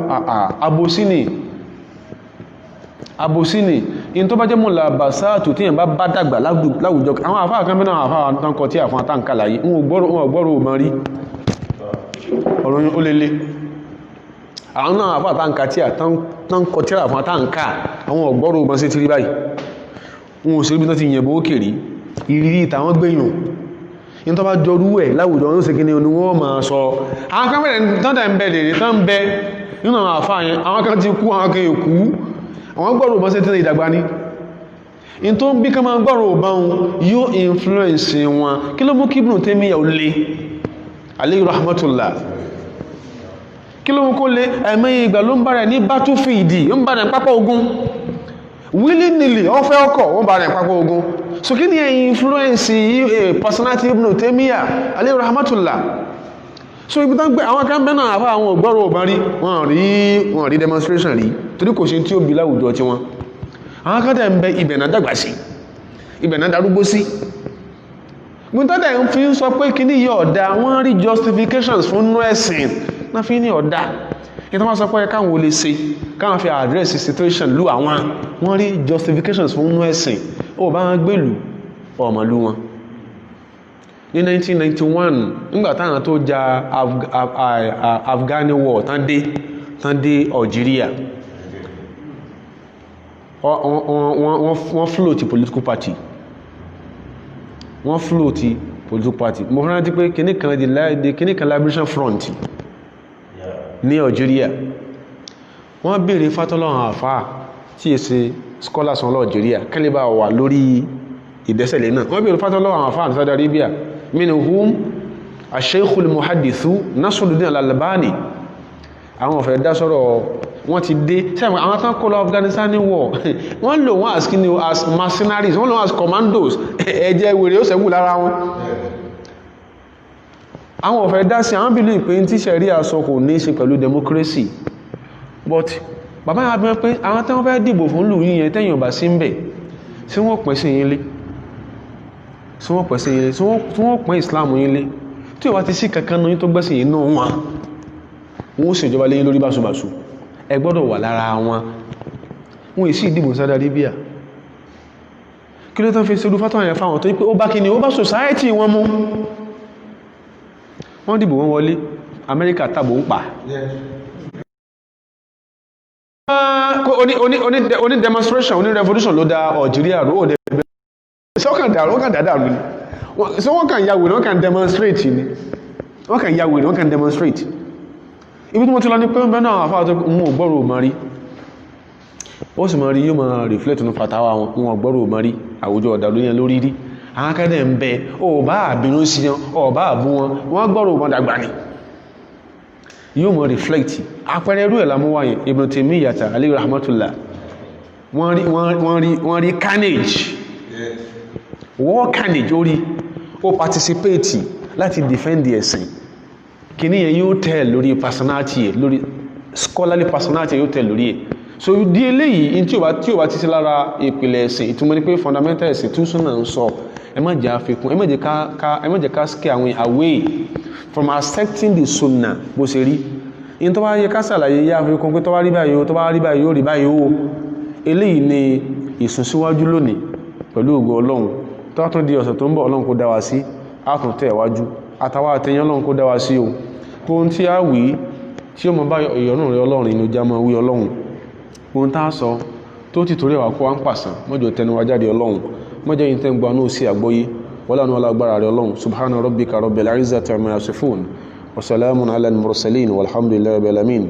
A: àbòsíní in tó bá jẹ́ mọ́lá bàsáàtù tí yẹn bá dàgbà láwùjọ àwọn àfá kan mẹ́nà àfá àtànkọ tí àfá àtànkà láyé wọn gbọ́rọ̀ mọ́ rí ọ̀rọ̀ yẹn ó lélẹ̀ àwọn náà àfá àtànkà tí àtànkọ tí àfá àtànkà àwọn ọ̀gbọ́rọ̀ mọ́ sí ti rí báyìí wọn ò sí rí bí tán ti yẹ̀bọ̀ òkèrè ìrírí ìtàwọn gbẹ̀yàn in tó bá jọrú ẹ̀ láwùjọ ní ó sì kí ní oní wọ́n máa sọ àwọn kan mẹ́rin tán tẹ̀ ń bẹ lèrè tán ń bẹ nínú àwọn àfáà yẹn àwọn kan ti kú àwọn kan èkú àwọn gbọ́rọ̀ bọ́ sí tí ìdàgbà ní in tó ń bí ká máa gbọ́rọ̀ bá wọn yóò influence wọn kí ló mú kí Ibn Taymiyyah ó lé alayhi rahmatullah kí ló mú kó lé ẹ̀mẹ́yìn ìgbà ló ń bá rẹ̀ ní battlefield ó ń bá rẹ̀ pápá ogun willy-nilly ọfẹ́ ọkọ̀ wọ́n bá rẹ̀ pápá ogun so kí ni ẹ̀yìn influence personality Ibn Taymiyyah alayhi rahmatullah so ibi tán gbé àwọn kan bẹ́nà àfá àwọn ògbọ́rọ̀ ọ̀bá rí wọ́n rí demonstration rí torí kò ṣe tí ó bí láwùjọ tí wọ́n àwọn kan tẹ́ ń bẹ ibẹ̀ náà dàgbà sí ibẹ̀ náà darúgbó sí gbọ́ntọ́dẹ̀ ń fi ń sọ pé kí ní yọ ọ̀dá wọ́n rí justifications fún nú ẹ̀sìn náà fi ní ọ̀dá ìtọ́ wọ́n sọ pé káwọn olè ṣe káwọn fi address situation lú àwọn wọ́n rí justifications fún nú ẹ̀sìn ó bá wọn gbèlú ọmọlú wọn ní 1991 nígbà táwọn tó ja Afghani war tán dé Algeria wọ́n float political party mo fẹ́ràn tí pé kìníkan Liberation Front ní Algeria wọ́n bèèrè fátọ́lọ́wọ́n àfáà tí è ṣe scholars wọn lọ Algeria kẹ́lẹ́bà wà lórí ìdẹ́sẹ̀lẹ̀ náà wọ́n bèèrè fátọ́lọ́wọ́n àfáà ní Saudi Arabia minhum ash-shaykh al-muhaddith Nasruddin al-Albani àwọn ọ̀fẹ́ dá sọ́rọ̀ wọ́n ti dé sẹ́wọ̀n àwọn tán kó lọ Afghanistan ní war wọ́n lò wọ́n as kini as mercenaries wọ́n lò wọ́n as commandos ẹ̀jẹ̀ wèrè ó ṣẹ́kù lára wọn àwọn ọ̀fẹ́ dá sí àwọn believe pé tí ṣẹ̀ríà sọ kò ní ṣe pẹ̀lú democracy but bàbá yà bẹ́ pé àwọn tán fẹ́ dìbò fún lù yíyẹn tẹ́yìn ọba sí ń bẹ̀ sí wọ́n pẹ̀ sí yín lé tí wọ́n pín Islam yín lé tí ó bá ti sí kankan náà tó gbẹ́sìn yìí náà wọ́n ó sì ìjọba lé lórí báṣubàṣu ẹ gbọ́dọ̀ wà lára wọn èsì ìdìbò Saudi Arabia kí ló tán fi ṣe rúfátọ́ àyẹ̀ fáwọn tó wípé ó bá kíni ó bá society wọn mú wọ́n dìbò wọn wọlé Amẹ́ríkà tàbò ń pa oní demonstration oní revolution ló dá Algeria ró òdẹ sọ́kàn dáadáa rú ni so wọ́n kàn yàwó ní wọ́n kàn demonstrate ni wọ́n kàn demonstrate ibi tí mo ti lọ ní pé mẹ́nà àfáà tó mú ọgbọ́rò mọ́rí ó sì mọ́rí yóò mọ́ reflect ní fatawa wọn ọgbọ́rò mọ́rí àwùjọ ọ̀dàlú yẹn lórí rí àwọn akẹ́dẹ̀ ń bẹ ọba àbínú sí wọn ọba àbú wọn gbọ́rò mọ́ dàgbà ni yóò mọ́ reflect àpẹẹrẹ irú ẹ̀ lámúwá yẹn Ibn Taymiyyah alayhi rahmatullah wọ́n rí carnage war carnage orí ó participate láti defend ẹ̀sìn kìíní yẹn yóò tẹ̀ lórí personality ẹ̀ lórí scholarly personality yóò tẹ̀ lórí ẹ̀ so di eléyìí tí ó bá ti sí lára ìpìlẹ̀ ẹ̀sìn ìtumọ̀ ní pé fundamental ẹ̀sìn tún súnà ń sọ ẹ má jẹ́ àfikún ẹ má jẹ́ ká scare àwọn away from accepting the sunnah bó ṣe rí in tó bá yẹ ká ṣàlàyé yá fi kún pé tó bá rí báyìí ó, tó bá rí báyìí ó rí báyìí ó. Eléyìí ni ìsúnsíwájú lónìí pẹ̀lú ògo Ọlọ́run. Tó bá tún di ọ̀sẹ̀ tó ń bọ̀ Ọlọ́run kó dá wa sí, á tún tẹ̀ wájú. Àtàwà àtẹ̀yìn Ọlọ́run kó dá wa sí o. Ohun tí a wí tí ó mọ bá ìyọ́nú rẹ Ọlọ́run inú já mọ́ wí Ọlọ́run. Ohun tá a sọ tó ti torí wà kó wá ń pàṣán mọ́jọ tẹnu wa jáde Ọlọ́run. Mọ́jọ yìí tẹ́ ń gbanú sí àgbọ́yé wọ́lá ní ọlágbára rẹ Ọlọ́run. Subhana rabbika rabbil izzati amma yasifun wa salamun ala al-mursalin walhamdulillahi rabbil alamin.